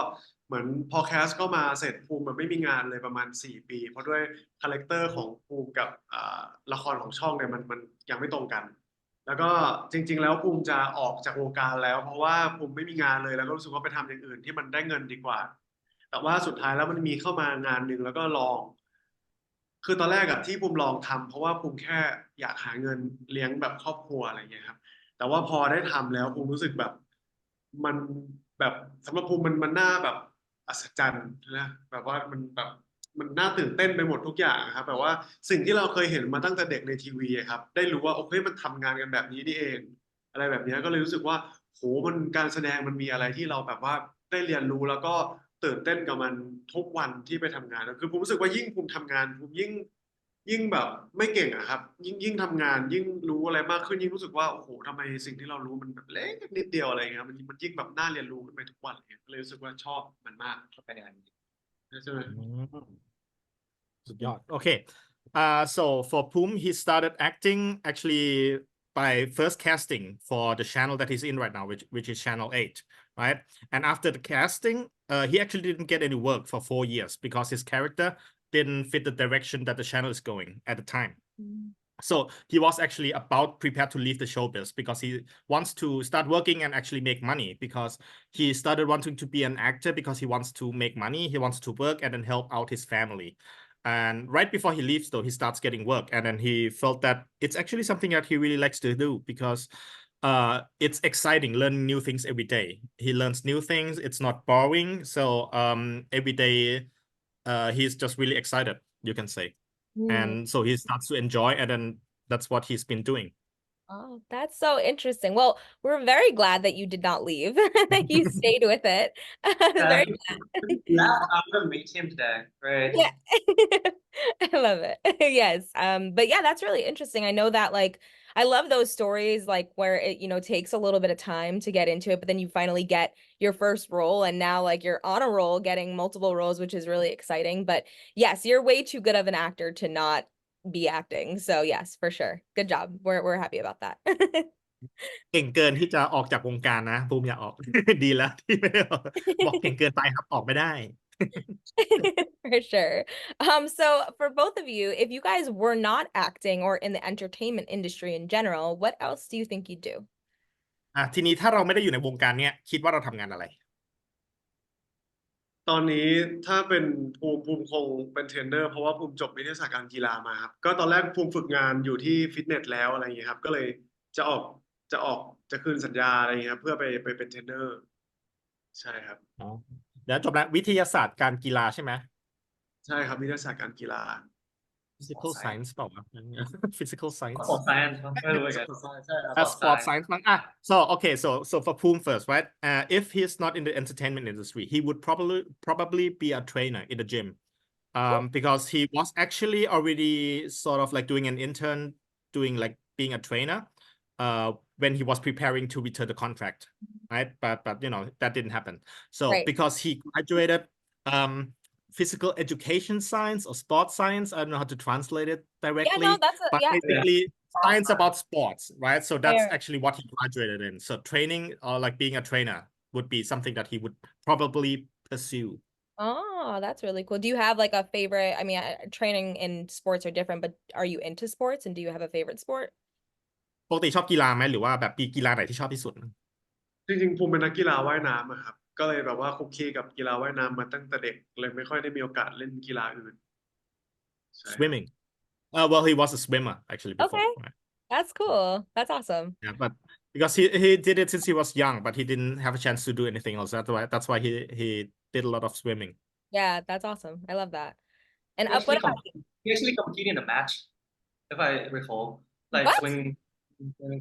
เหมือนพอแคสเข้ามาเสร็จภูมิมันไม่มีงานเลยประมาณ4 ปีเพราะด้วยคาแรคเตอร์ของภูมิกับละครของช่องเนี่ยมันยังไม่ตรงกัน แล้วก็จริงๆแล้วภูมิจะออกจากวงการแล้วเพราะว่าภูมิไม่มีงานเลยแล้วก็รู้สึกว่าไปทำอย่างอื่นที่มันได้เงินดีกว่า แต่ว่าสุดท้ายแล้วมันมีเข้ามางานหนึ่งแล้วก็ลอง คือตอนแรกที่ภูมิลองทำเพราะว่าภูมิแค่อยากหาเงินเลี้ยงแบบครอบครัวอะไรอย่างเงี้ยครับแต่ว่าพอได้ทำแล้วภูมิรู้สึกแบบมันแบบสำหรับภูมิมันน่าแบบอัศจรรย์นะแบบว่ามันแบบมันน่าตื่นเต้นไปหมดทุกอย่างครับแบบว่าสิ่งที่เราเคยเห็นมาตั้งแต่เด็กในทีวีครับได้รู้ว่าโอเคมันทำงานกันแบบนี้นี่เองอะไรแบบนี้ก็เลยรู้สึกว่าโหมันการแสดงมันมีอะไรที่เราแบบว่าได้เรียนรู้แล้วก็ตื่นเต้นกับมันทุกวันที่ไปทำงานคือผมรู้สึกว่ายิ่งภูมิทำงานภูมิยิ่งแบบไม่เก่งอะครับยิ่งทำงานยิ่งรู้อะไรมากขึ้นยิ่งรู้สึกว่าโอ้โหทำไมสิ่งที่เรารู้มันแบบเล็กนิดเดียวอะไรเงี้ยมันยิ่งแบบน่าเรียนรู้ขึ้นไปทุกวันเลยเลยรู้สึกว่าชอบมันมากเป็นอย่างนั้นใช่ไหม สุดยอด Okay. So for Poom, he started acting actually by first casting for the channel that he's in right now, which is channel 8, right? And after the casting, he actually didn't get any work for 4 years because his character didn't fit the direction that the channel is going at the time. So he was actually about prepared to leave the showbiz because he wants to start working and actually make money, because he started wanting to be an actor because he wants to make money, he wants to work and then help out his family. And right before he leaves, though, he starts getting work, and then he felt that it's actually something that he really likes to do because it's exciting learning new things every day. He learns new things. It's not boring. So every day he's just really excited, you can say. And so he starts to enjoy, and then that's what he's been doing. Oh, that's so interesting. Well, we're very glad that you did not leave. You stayed with it. Very glad. Laugh after meet him today, right? Yeah. I love it. Yes. But yeah, that's really interesting. I know that like I love those stories like where it, takes a little bit of time to get into it, but then you finally get your first role and now like you're on a roll getting multiple roles, which is really exciting. But yes, you're way too good of an actor to not be acting. So yes, for sure. Good job. We're happy about that. เก่งเกินที่จะออกจากวงการนะภูมิอยากออก ดีแล้วที่ไม่ได้ออกบอกเก่งเกินไปครับออกไม่ได้ For sure. So for both of you, if you guys were not acting or in the entertainment industry in general, what else do you think you'd do? ทีนี้ถ้าเราไม่ได้อยู่ในวงการเนี้ยคิดว่าเราทำงานอะไร ตอนนี้ถ้าเป็นภูมิคงเป็นเทรนเนอร์เพราะว่าภูมิจบวิทยาศาสตร์การกีฬามาครับก็ตอนแรกภูมิฝึกงานอยู่ที่ฟิตเนสแล้วอะไรอย่างเงี้ยครับก็เลยจะคืนสัญญาอะไรอย่างเงี้ยครับเพื่อไปเป็นเทรนเนอร์ใช่ครับเดี๋ยวจบแล้ววิทยาศาสตร์การกีฬาใช่ไหม ใช่ครับวิทยาศาสตร์การกีฬา physical science เปล่าวะ physical science sport science ไม่รู้เหมือนกัน sport science มั้งso okay so for Poom first right if he's not in the entertainment industry he would probably be a trainer in the gym because he was actually already sort of like doing an intern doing like being a trainer when he was preparing to return the contract right but you know that didn't happen so Right. because he graduated physical education science or sports science I don't know how to translate it directly but basically science about sports right so that's actually what he graduated in so training or like being a trainer would be something that he would probably pursue Oh, that's really cool. Do you have like a favorite? I mean, training in sports are different, but are you into sports and do you have a favorite sport? ปกติชอบกีฬาไหมหรือว่าแบบมีกีฬาไหนที่ชอบที่สุด จริงๆภูมิเป็นนักกีฬาว่ายน้ำอะครับก็เลยแบบว่าคุกคีกับกีฬาว่ายน้ำมาตั้งแต่เด็กเลยไม่ค่อยได้มีโอกาสเล่นกีฬาอื่นใช่ swimming well he was a swimmer actually before Okay. right? That's cool. That's awesome. Yeah but because he did it since he was young but he didn't have a chance to do anything else that's why he did a lot of swimming Yeah, that's awesome. I love that. And He Up, what actually, about you? he actually competed in a match, if I recall, like What? swimming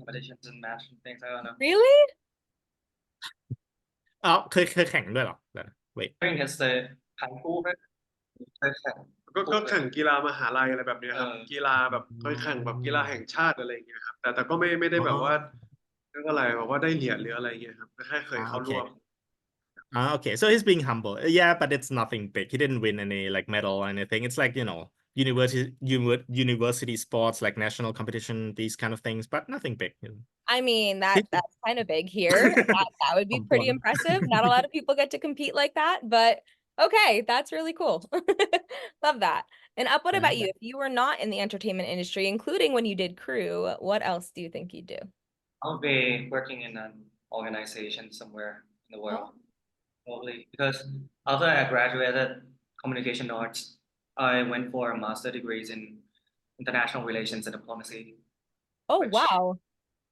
competitions and match and things. I don't know. Really? เคยแข่งด้วยเหรอ wait During his ถ่ายคู่ด้วยเคยแข่ง ก็แข่งกีฬามหาลัยอะไรแบบเนี้ยครับ กีฬาแบบเคยแข่งแบบกีฬาแห่งชาติอะไรอย่างเงี้ยครับแต่ก็ไม่ได้แบบว่าเรียกว่าอะไรแบบว่าได้เหรียญหรืออะไรเงี้ยครับแค่เคยเข้าร่วม okay so he's being humble yeah but it's nothing big he didn't win any like medal or anything it's like you know university sports like national competition these kind of things but nothing big you know. I mean, that's kind of big here. That would be pretty impressive. Not a lot of people get to compete like that, but okay, that's really cool. Love that. And Up, what about you? If you were not in the entertainment industry, including when you did crew, what else do you think you'd do? I'll be working in an organization somewhere in the world, probably because after I graduated communication arts, I went for a master degrees in international relations and diplomacy. Oh, Which- wow.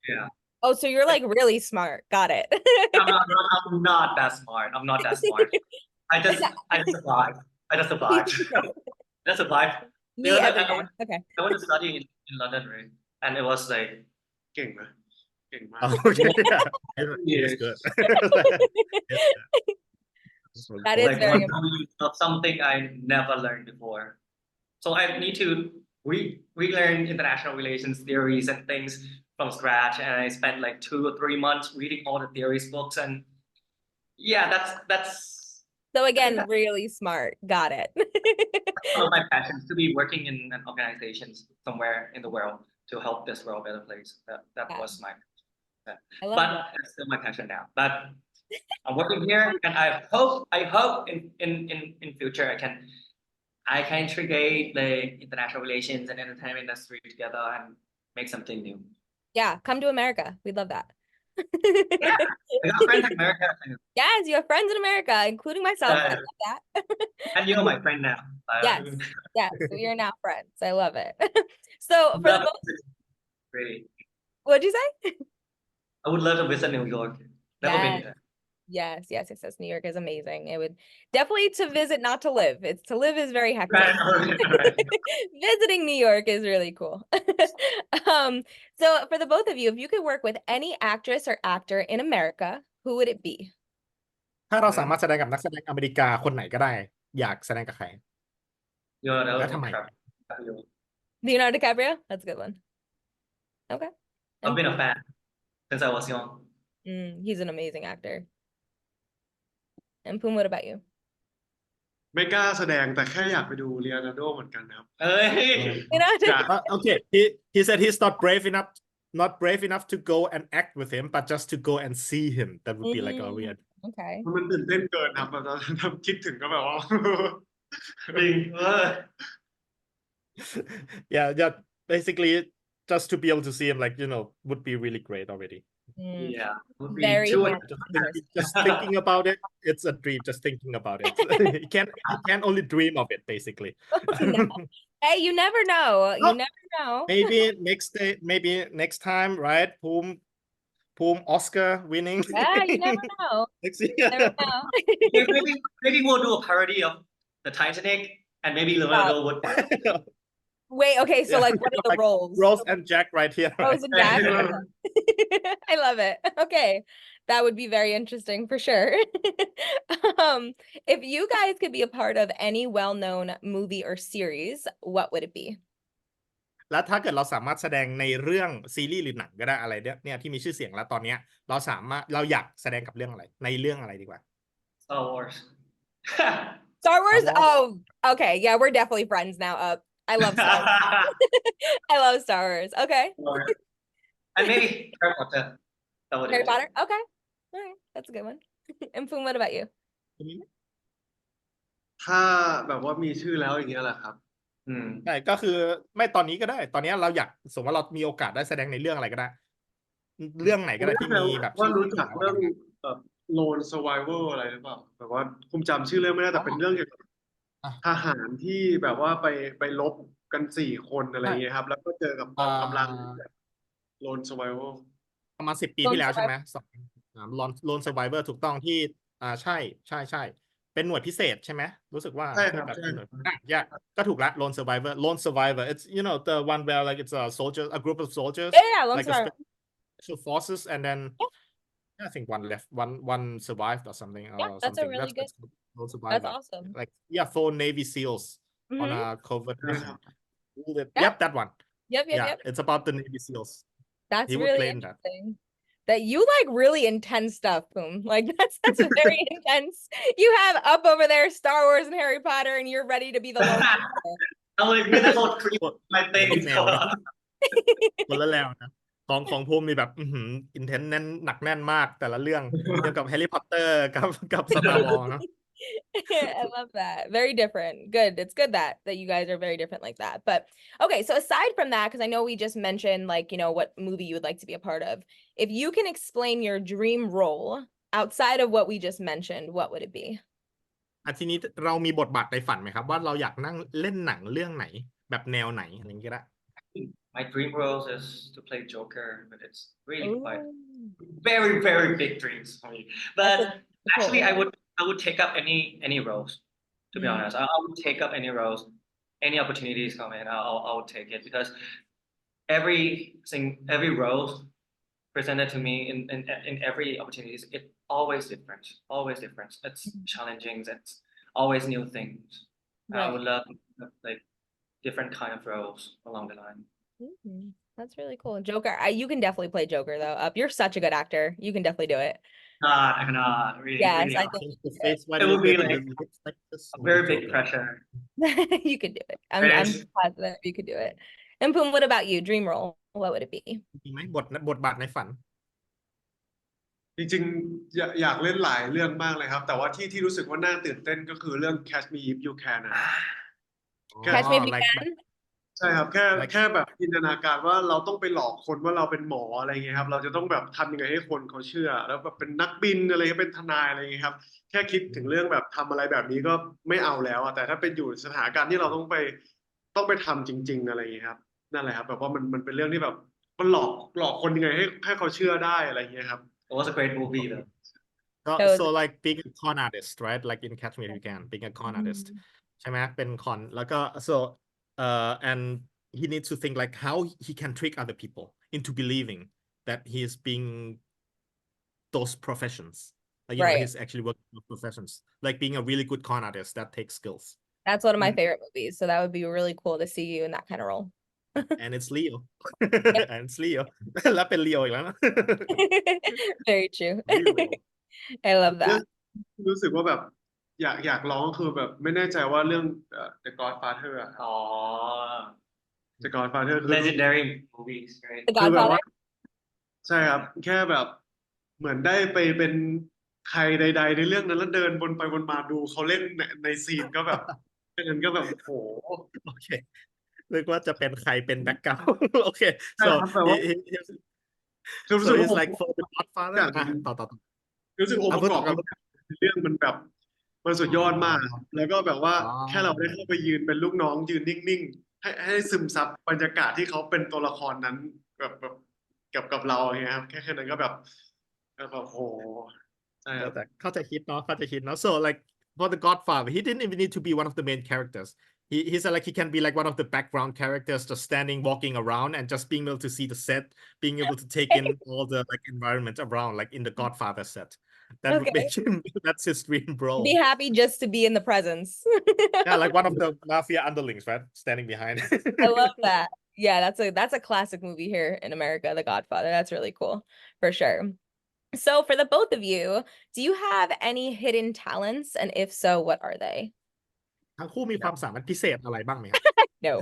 Yeah. Oh, so you're like really smart. Got it. I'm not that smart. I'm not that smart. I just survived. I just survived. Just survived. Me every day. Okay. I went to study in London, right? And it was like เก่งนะเก่งมาก okay yeah it's good That is like very of something I never learned before. So I need to relearn international relations theories and things from scratch. And I spent like 2 or 3 months reading all the theories books. And yeah, that's So again, really smart. Got it. one of my passions, to be working in an organization somewhere in the world to help this world a better place. That Yeah. was my I love but that. it's still my passion now. But I'm working here, and I hope in future I can integrate the international relations and entertainment industry together and make something new. Yeah, come to America. We'd love that. Yeah, I got friends in America, Yes, you have friends in America, including myself. I love that. and you're my friend now. Yes. Yes, we are now friends. I love it. So for the both, Really, what'd you say? I would love to visit New York. Never been there. Yes. New York is amazing. It would definitely to visit, not to live. It's to live is very hectic. Right. Visiting New York is really cool. So for the both of you, if you could work with any actress or actor in America, who would it be? ถ้าเราสามารถแสดงกับนักแสดงอเมริกาคนไหนก็ได้อยากแสดงกับใคร You're That's the my- Leonardo DiCaprio? That's a good one. Okay. I've been a fan since I was young. He's an amazing actor. And Poom, what about you? ไม่กล้าแสดงแต่แค่อยากไปดูเลียนาร์โดเหมือนกันนะครับ Leonardo? อยาก okay he said he's not brave enough to go and act with him but just to go and see him that would be like a weird Okay. มันตื่นเต้นเกินครับแบบถ้าคิดถึงก็แบบว่า จริง yeah basically just to be able to see him like you know would be really great already Yeah, would be Very too- handsome. just thinking about it it's a dream just thinking about it you can't only dream of it basically No. Hey, you never know. You Oh. never know. maybe next time right Poom Oscar winning Yeah, you never know. next You never year know. maybe we'll do a parody of the Titanic, and maybe Leonardo would Wait, okay, so Yeah, like what are the like roles? Rose and Jack right here. Right? Rose and Jack. I love it. Okay. That would be very interesting for sure. If you guys could be a part of any well-known movie or series, what would it be? แล้วถ้าเกิดเราสามารถแสดงในเรื่องซีรีส์หรือหนังก็ได้อะไรเนี่ยที่มีชื่อเสียงแล้วตอนเนี้ยเราอยากแสดงกับเรื่องอะไรในเรื่องอะไรดีกว่า Star Wars. Star Wars? Wars. Oh, okay. Yeah, we're definitely friends now. I love Star Wars. I love Star Wars. Okay. And maybe Harry Potter. That would Harry be Potter? Okay. All right. That's a good one. And Poom, what about you? ถ้าแบบว่ามีชื่อแล้วอย่างเงี้ยแหละครับ ใช่ก็คือไม่ตอนนี้ก็ได้ ตอนนี้เราอยากสมมติว่าเรามีโอกาสได้แสดงในเรื่องอะไรก็ได้ เรื่องไหนก็ได้ที่มีแบบ ว่ารู้จัก ชื่ เรื่องLone Survivor อะไรหรือเปล่าแบบว่าผมจำชื่อเรื่องไม่ได้แต่เป็นเรื่องเกี่ยวกับทหารที่แบบว่าไปรบกัน4 คนอะไรอย่างเงี้ยครับ แล้วก็เจอกับกองกำลังLone Survivor ประมาณ10 ปีที่แล้วใช่ไหมLone Survivor ถูกต้องที่ใช่เป็นหน่วยพิเศษใช่ไหมรู้สึกว่า ใช่ครับ แบบ ใช่ หน่วยก็ถูกละ Lone Survivor it's the one where like it's a group of soldiers Yeah, Lone like Survivor. special forces and then I think one left one survived or something that's a really good. that's Lone That's Survivor awesome. like 4 Navy SEALs on a covert mission yep that one Yep. it's about the Navy SEAls That's he would really play in that interesting. That you like really intense stuff, Poom. Like that's very intense. You have Up over there, Star Wars and Harry Potter, and you're ready to be the Lone Survivor. I'm like mythical creep my thing. คนละแล้วนะของภูมิมีแบบอินเทนแน่นหนักแน่นมากแต่ละเรื่องเกี่ยวกับแฮร์รี่พอตเตอร์กับสตาร์วอร์เนาะ I love that. Very different. Good. It's good that you guys are very different like that. But okay, so aside from that, because I know we just mentioned like, what movie you would like to be a part of. If you can explain your dream role outside of what we just mentioned, what would it be? ทีนี้เรามีบทบาทในฝันไหมครับว่าเราอยากนั่งเล่นหนังเรื่องไหนแบบแนวไหนอะไรอย่างเงี้ยก็ได้ My dream role is to play Joker, but it's really quite Ooh. very, very big dreams for me. But That's actually, cool. I would take up any roles. To be honest, I would take up any roles, any opportunities come in. I would take it because every role presented to me in every opportunities, it always different. It's challenging. It's always new things. I would love like different kind of roles along the line. That's really cool. Joker, you can definitely play Joker though. You're such a good actor. You can definitely do it. I cannot really. Yes, really I not. think It would be like a very big pressure. you could do it. I'm positive you could do it. And Poom, what about you? Dream role? What would it be? มีไหมบทบาทในฝัน จริงๆอยากเล่นหลายเรื่องมากเลยครับ แต่ว่าที่รู้สึกว่าน่าตื่นเต้นก็คือเรื่อง Catch Me If You Can นะ Catch Me If You Can? ใช่ครับแค่แบบจินตนาการว่าเราต้องไปหลอกคนว่าเราเป็นหมออะไรเงี้ยครับเราจะต้องแบบทำยังไงให้คนเขาเชื่อ แล้วแบบเป็นนักบินอะไรเป็นทนายอะไรเงี้ยครับแค่คิดถึงเรื่องแบบทำอะไรแบบนี้ก็ไม่เอาแล้วแต่ถ้าเป็นอยู่สถานการณ์ที่เราต้องไปทำจริงๆอะไรเงี้ยครับนั่นแหละครับแบบว่ามันเป็นเรื่องที่แบบมันหลอกคนยังไงให้เขาเชื่อได้อะไรเงี้ยครับ It was a great movie though. So like being a con artist right like in Catch Me If You Can being a con artist ใช่ไหมเป็นคอนแล้วก็ so and he needs to think like how he can trick other people into believing that he is being those professions like he's actually working with professions like being a really good con artist that takes skills That's one of my favorite movies, so that would be really cool to see you in that kind of role. and it's Leo and it's Leo แล้วเป็น Leo อีกแล้วนะ Very true. I love that. รู้สึกว่าแบบอยากร้องคือแบบไม่แน่ใจว่าเรื่องThe Godfather อะครับ The Godfather คือ Legendary movies, right? The คือแบบ Godfather? ว่าใช่ครับแค่แบบเหมือนได้ไปเป็นใครใดๆในเรื่องนั้นแล้วเดินวนไปวนมาดูเขาเล่นในซีนก็แบบนั้นก็แบบโห โอเคเรียกว่าจะเป็นใครเป็นแบ็คกราวด์โอเค ใช่ so ครับแต่ว่า คือรู้ so สึกว่า it's like for the Godfather ต่อ รู้สึกองค์ประกอบของเรื่องมันแบบมันสุดยอดมาก แล้วก็แบบว่าแค่เราได้เข้าไปยืนเป็นลูกน้องยืนนิ่งๆให้ซึมซับบรรยากาศที่เขาเป็นตัวละครนั้นแบบกับเราอย่างเงี้ยครับแค่นั้นก็แบบโหใช่ครับ แต่เข้าใจคิดเนาะso like for the Godfather he didn't even need to be one of the main characters He's like he can be like one of the background characters, just standing, walking around, and just being able to see the set, being able to take in all the like environment around, like in the Godfather set. That would Okay. make him. That's his dream Be role. happy just to be in the presence. Yeah, like one of the mafia underlings, right, standing behind. I love that. Yeah, that's a classic movie here in America, The Godfather. That's really cool, for sure. So for the both of you, do you have any hidden talents? And if so, what are they? ทั้งคู่มีความสามารถพิเศษอะไรบ้างไหมครับ No.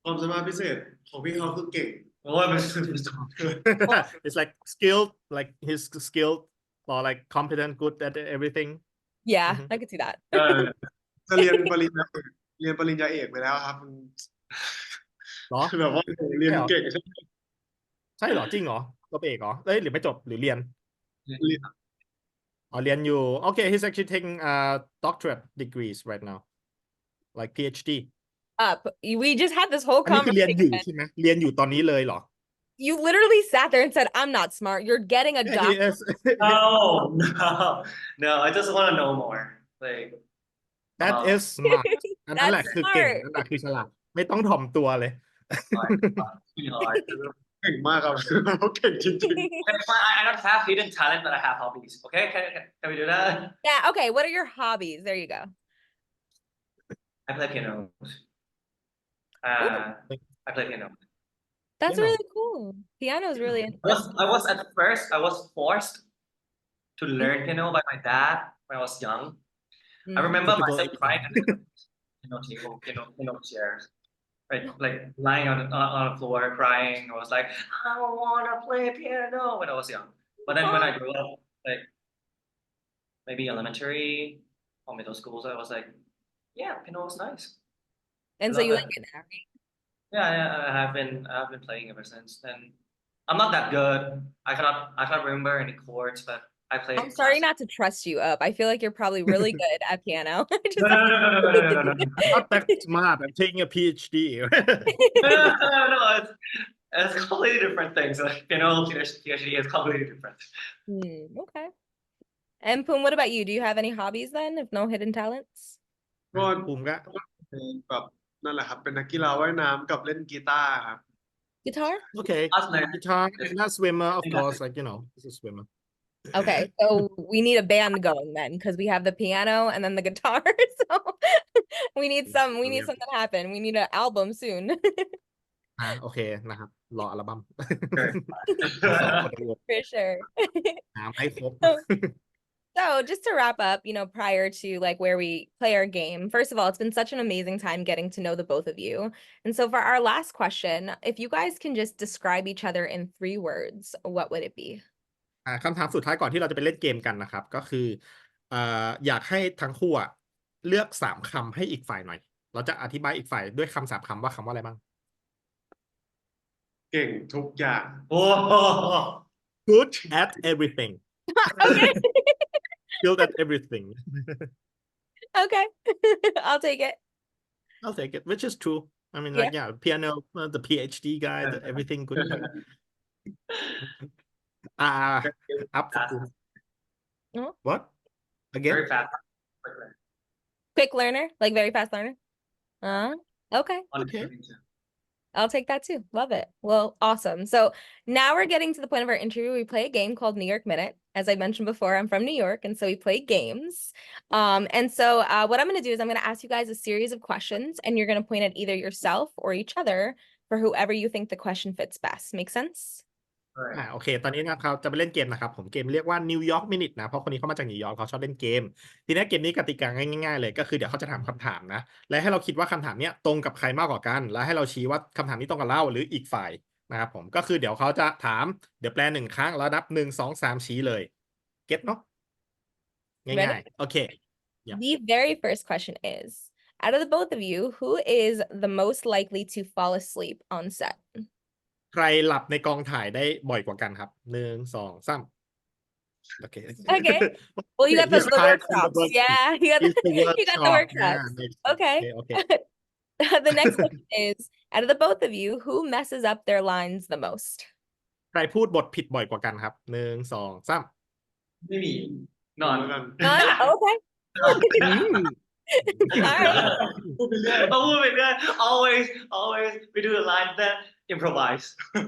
ความสามารถพิเศษของพี่เขาคือเก่ง โอ้ยมัน It's like skilled, like he's skilled or like competent, good at everything. Yeah, Mhm. I could see that. เออ จะเรียนปริญญาเรียนปริญญาเอกไปแล้วครับมัน เหรอ คือแบบว่าเรียนเก่งใช่ไหม ใช่เหรอจริงเหรอจบเอกเหรอเอ้ยหรือไม่จบหรือเรียน เรียน อ๋อเรียนอยู่ Okay, he's actually taking doctorate degrees right now, like PhD. Up. We just had this whole อันนี้คือเรียนอยู่ conversation. ใช่ไหมเรียนอยู่ตอนนี้เลยเหรอ You literally sat there and said, "I'm not smart. You're getting a He doctorate." is. no I just want to know more like That about is smart อันนั้นแหละ That's คือเก่ง smart. นั่นแหละคือฉลาดไม่ต้องถ่อมตัวเลย hard. เก่งมากครับ เขาเก่งจริง That's fine. I don't have hidden talent, but I have hobbies. Okay, can we do that? Yeah, okay. What are your hobbies? There you go. I play piano. I play piano. That's Piano. really cool. Piano is really I was at first I was forced to learn piano by my dad when I was young. I remember Typical myself Asian. crying at the piano table, piano chairs, right? Like lying on the floor crying. I was like, I wanna play piano when I was young. But then when I grew up, like maybe elementary or middle schools, I was like, yeah, piano was nice. And so love you it. like it now, right? Yeah, I've been playing ever since. And I'm not that good. I cannot remember any chords, but I play. I'm sorry not to trust you up. I feel like you're probably really good at piano. No, no. I'm not that smart. I'm taking a PhD. No, it's completely different things. Like, PhD is completely different. Okay. And Poom, what about you? Do you have any hobbies then, if no hidden talents? ๆก็ ภูมิก็ แบบนั่นแหละครับเป็นนักกีฬาว่ายน้ำกับเล่นกีตาร์ครับ Guitar? Okay, Us learn. guitar and not swimmer, of course. Like he's a swimmer. Okay, so we need a band going then, because we have the piano and then the guitar. So we need something to happen. We need an album soon. โอเคนะครับรออัลบั้ม Sure. For sure. หาไม่ครบ So just to wrap up, prior to like where we play our game, first of all, it's been such an amazing time getting to know the both of you. And so for our last question, if you guys can just describe each other in 3 words, what would it be? คำถามสุดท้ายก่อนที่เราจะไปเล่นเกมกันนะครับ ก็คืออยากให้ทั้งคู่เลือก3คำให้อีกฝ่ายหน่อย เราจะอธิบายอีกฝ่ายด้วยคำ3คำว่าคำว่าอะไรบ้าง เก่งทุกอย่าง Oh. Good at everything. Okay. Good at everything. Okay. I'll take it. I'll take it, which is true. I mean, like, yeah, piano, the PhD guy, everything good. Up Oh. What? Again? Very fast. Quick learner, like very fast learner. Okay. Okay. I'll take that too. Love it. Well, awesome. So now we're getting to the point of our interview. We play a game called New York Minute. As I mentioned before, I'm from New York, and so we play games. And so what I'm going to do is I'm going to ask you guys a series of questions, and you're going to point at either yourself or each other for whoever you think the question fits best. Make sense? โอเคตอนนี้นะครับจะไปเล่นเกมนะครับผมเกมเรียกว่า New York Minute นะเพราะคนนี้เขามาจากนิวยอร์กเขาชอบเล่นเกมทีนี้เกมนี้กติกาง่ายๆเลยก็คือเดี๋ยวเขาจะถามคำถามนะและให้เราคิดว่าคำถามเนี้ยตรงกับใครมากกว่ากันและให้เราชี้ว่าคำถามนี้ตรงกับเราหรืออีกฝ่ายนะครับผมก็คือเดี๋ยวเขาจะถามเดี๋ยวแปล1ครั้งแล้วนับ1 2 3ชี้เลยเก็ตเนาะง่ายๆโอเค Yeah. The very first question is, out of the both of you, who is the most likely to fall asleep on set? ใครหลับในกองถ่ายได้บ่อยกว่ากันครับ1 2 3โอเค Okay. Well, you got He's the tired workshops. from the Yeah, you got He's the you got the workshop. workshops. Yeah, Okay. Okay. The next question is, out of the both of you, who messes up their lines the most? ใครพูดบทผิดบ่อยกว่ากันครับ1 2 3 ไม่มี นอนแล้วกัน None? Okay. All right. พูดไปเรื่อยเอาพูดไปเรื่อย always we do the line then improvise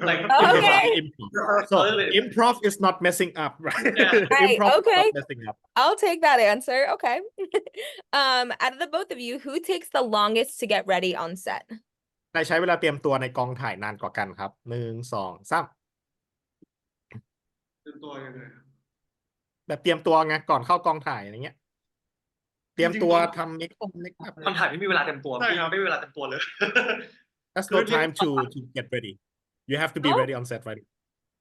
like Okay. Improv. So improv is not messing up, right? Yeah. Right, Improv is okay. not messing up. I'll take that answer. Okay. Out of the both of you, who takes the longest to get ready on set? ใครใช้เวลาเตรียมตัวในกองถ่ายนานกว่ากันครับ1 2 3เป็นตัวยังไงครับ แบบเตรียมตัวไงก่อนเข้ากองถ่ายอะไรเงี้ย เตรียมตัวทำเมคอัพ คำถามไม่มีเวลาเต็มตัว ใช่ครับ ไม่มีเวลาเต็มตัวเลย That's no time to get ready. You have to be ready on set, right?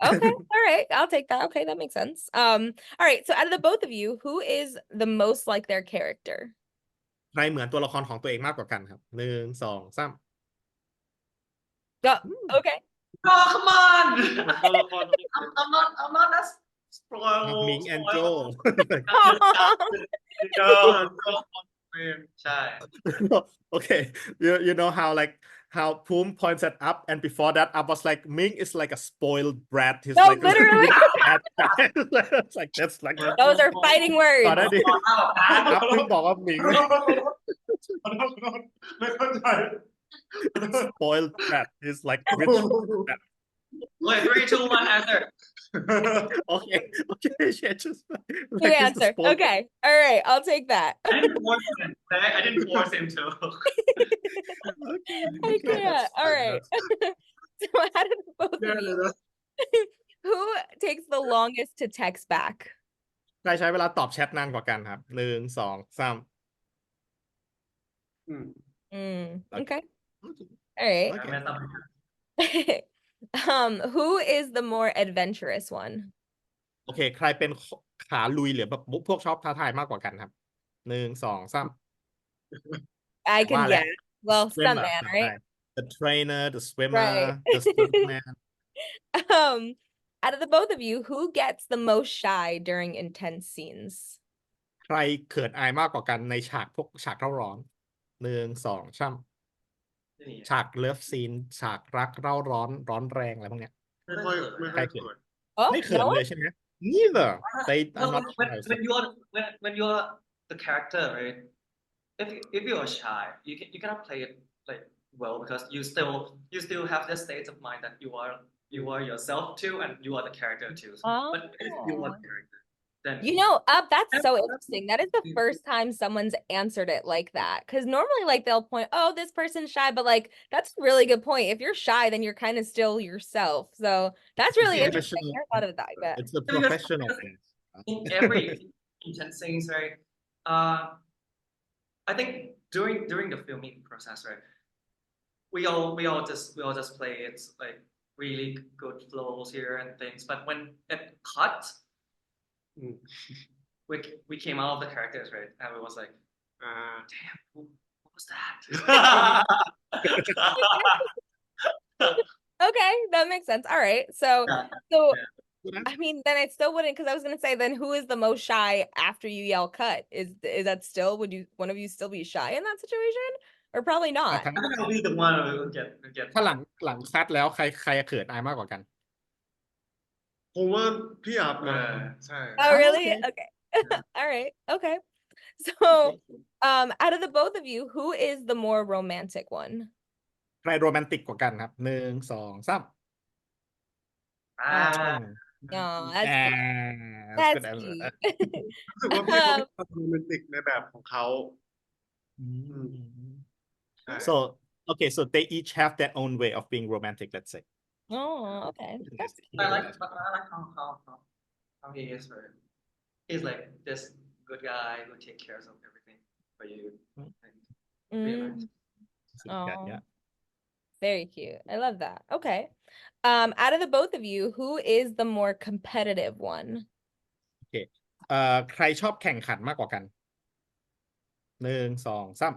Okay. All right. I'll take that. Okay, that makes sense. All right. So out of the both of you, who is the most like their character? ใครเหมือนตัวละครของตัวเองมากกว่ากันครับ1 2 3 Go. Okay. Oh come on ตัวละคร I'm not that spoil Ming and Joe เจอตัวละครเอง ใช่ Okay, you know how Poom points at Up, and before that Up was like Ming is like a spoiled brat. He's No, like a literally. bad guy. It's like that's like Those are fighting ก่อนหน้า words. นี้ Up เพิ่งบอกว่า Ming ขอโทษไม่เข้าใจ spoiled brat. He's like rich brat. Wait 3 2 1 answer Okay, yeah, just Good like he's the answer. spoiled Okay. All right. I'll take that. I didn't force him I didn't force him to Okay, I can't. All right. So out of the both แย่ of เลย you, นะ who takes the longest to text back? ใครใช้เวลาตอบแชทนานกว่ากันครับ1 2 3 Okay. All right. Okay. แม่ต้อง Who is the more adventurous one? โอเค ใครเป็นขาลุยหรือแบบพวกชอบท้าทายมากกว่ากันครับ1 2 3 I can Wow, guess. Well, swimmer stuntman, right? The trainer, the swimmer, Right. the stuntman. Out of the both of you, who gets the most shy during intense scenes? ใครเขินอายมากกว่ากันในพวกฉากเร่าร้อนฉากเลิฟซีนฉากรักเร่าร้อนแรงอะไรพวกเนี้ย ไม่ค่อยเขิน Oh, ไม่เขิน no เลย one? ใช่ไหม Neither. They are not when, shy. when you're when you're the character right if you are shy you cannot play it like well because you still have the state of mind that you are yourself too and you are the character too but if you are the character then You know, that's so interesting. That is the first time someone's answered it like that. Because normally, like, they'll point, oh, this person's shy, but like, that's a really good point. If you're shy, then you're kind of still yourself. So that's really It's interesting. I never thought of it like that. It's a professional thing. in every intense scenes right I think during the filming process right we all just play it like really good flows here and things but when it cut we came out of the characters right and it was like อ่า damn what was that Okay, that makes sense. All right. So, so Yeah. I mean, then I still wouldn't, because I was gonna say, then who is the most shy after you yell cut? Is that still, would you one of you still be shy in that situation? Or probably not. I think I'll be the one who get ถ้าหลังคัดแล้วใครเขินอายมากกว่ากัน ผมว่าพี่อัพนะใช่ Oh, really? Okay. All right. Okay. So, out of the both of you, who is the more romantic one? ใครโรแมนติกกว่ากันครับ1 2 3 Oh, that's Ah, cute. that's That's good answer. cute. รู้สึกว่าพี่เขามีความโรแมนติกในแบบของเขา ใช่ So okay, so they each have their own way of being romantic, let's say. Oh, okay. That's I like how he is right he's like this good guy who take care of everything for you really nice. Yeah. Very cute. I love that. Okay. Out of the both of you, who is the more competitive one? ใครชอบแข่งขันมากกว่ากัน1 2 3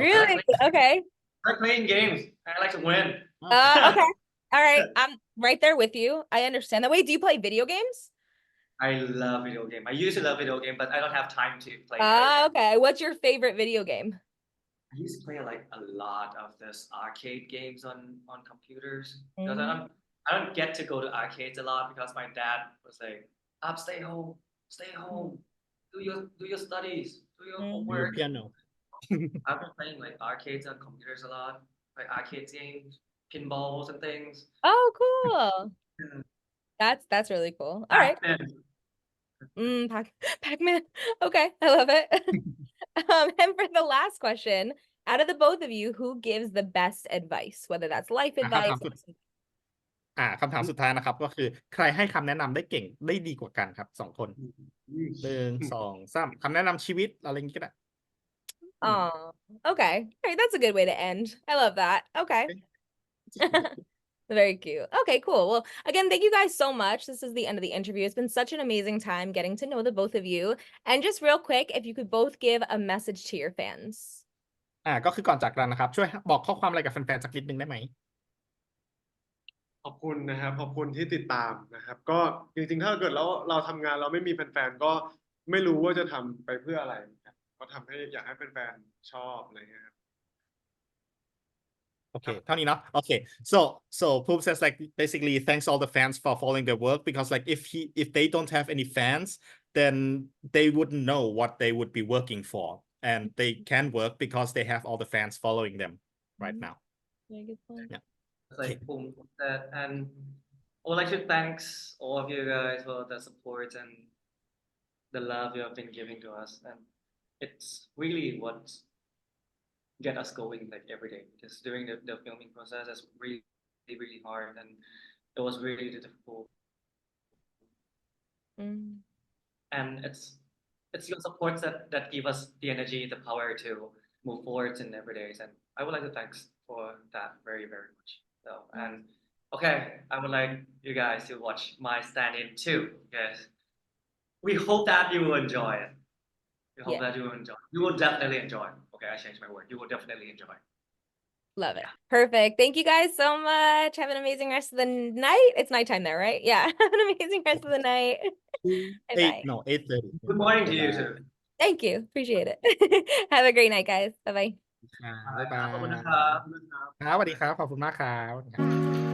Really? Okay. I like playing games I like to win Okay. All right. I'm right there with you. I understand that. Wait, do you play video games? I love video game I used to love video game but I don't have time to play Okay. What's your favorite video game? I used to play like a lot of this arcade games on computers because I don't get to go to arcades a lot because my dad was like, "Up, stay home, do your studies, do your Mm. Your homework. piano. I've been playing like arcades on computers a lot, like arcade games, pinballs and things. Oh, cool. Yeah. That's really cool. All right. Pac-Man. Pac-Man. Okay, I love it. And for the last question, out of the both of you, who gives the best advice, whether that's life คำ advice ถามสุดคำถามสุดท้ายนะครับ ก็คือใครให้คำแนะนำได้เก่งได้ดีกว่ากันครับ2 คน1 2 3คำแนะนำชีวิตอะไรอย่างงี้ก็ได้ Oh, okay. All right, that's a good way to end. I love that. Okay. Very cute. Okay, cool. Well, again, thank you guys so much. This is the end of the interview. It's been such an amazing time getting to know the both of you. And just real quick, if you could both give a message to your fans. ก็คือก่อนจากกันนะครับ ช่วยบอกข้อความอะไรกับแฟนๆสักนิดนึงได้ไหม ขอบคุณนะครับขอบคุณที่ติดตามนะครับ ก็จริงๆถ้าเกิดเราทำงานเราไม่มีแฟนๆก็ไม่รู้ว่าจะทำไปเพื่ออะไรครับก็ทำให้อยากให้แฟนๆชอบอะไรเงี้ยครับ Okay, เท่านี้เนาะ Okay, so Poom says like basically thanks all the fans for following their work because like if they don't have any fans, then they wouldn't know what they would be working for, and they can work because they have all the fans following them right now. Very good point. Yeah. It's like boom that, and I would like to thanks all of you guys for the support and the love you have been giving to us, and it's really what get us going like every day. Because during the filming process is really hard, and it was really difficult. Mm. And it's your support that give us the energy, the power to move forward in every day. And I would like to thanks for that very much. So, and okay, I would like you guys to watch my stand-in too. Yes, we hope that you will enjoy it. We hope Yeah. that you will enjoy. You will definitely enjoy. Okay, I changed my word. You will definitely enjoy. Love it. Perfect. Thank you guys so much. Have an amazing rest of the night. It's nighttime there, right? Yeah. Have an amazing rest of the night. Bye-bye. 8:30 Good morning to you too. Thank you. Appreciate it. Have a great night, guys. Bye-bye. บ๊ายบาย ขอบคุณนะครับ ครับสวัสดีครับ ขอบคุณมากครับ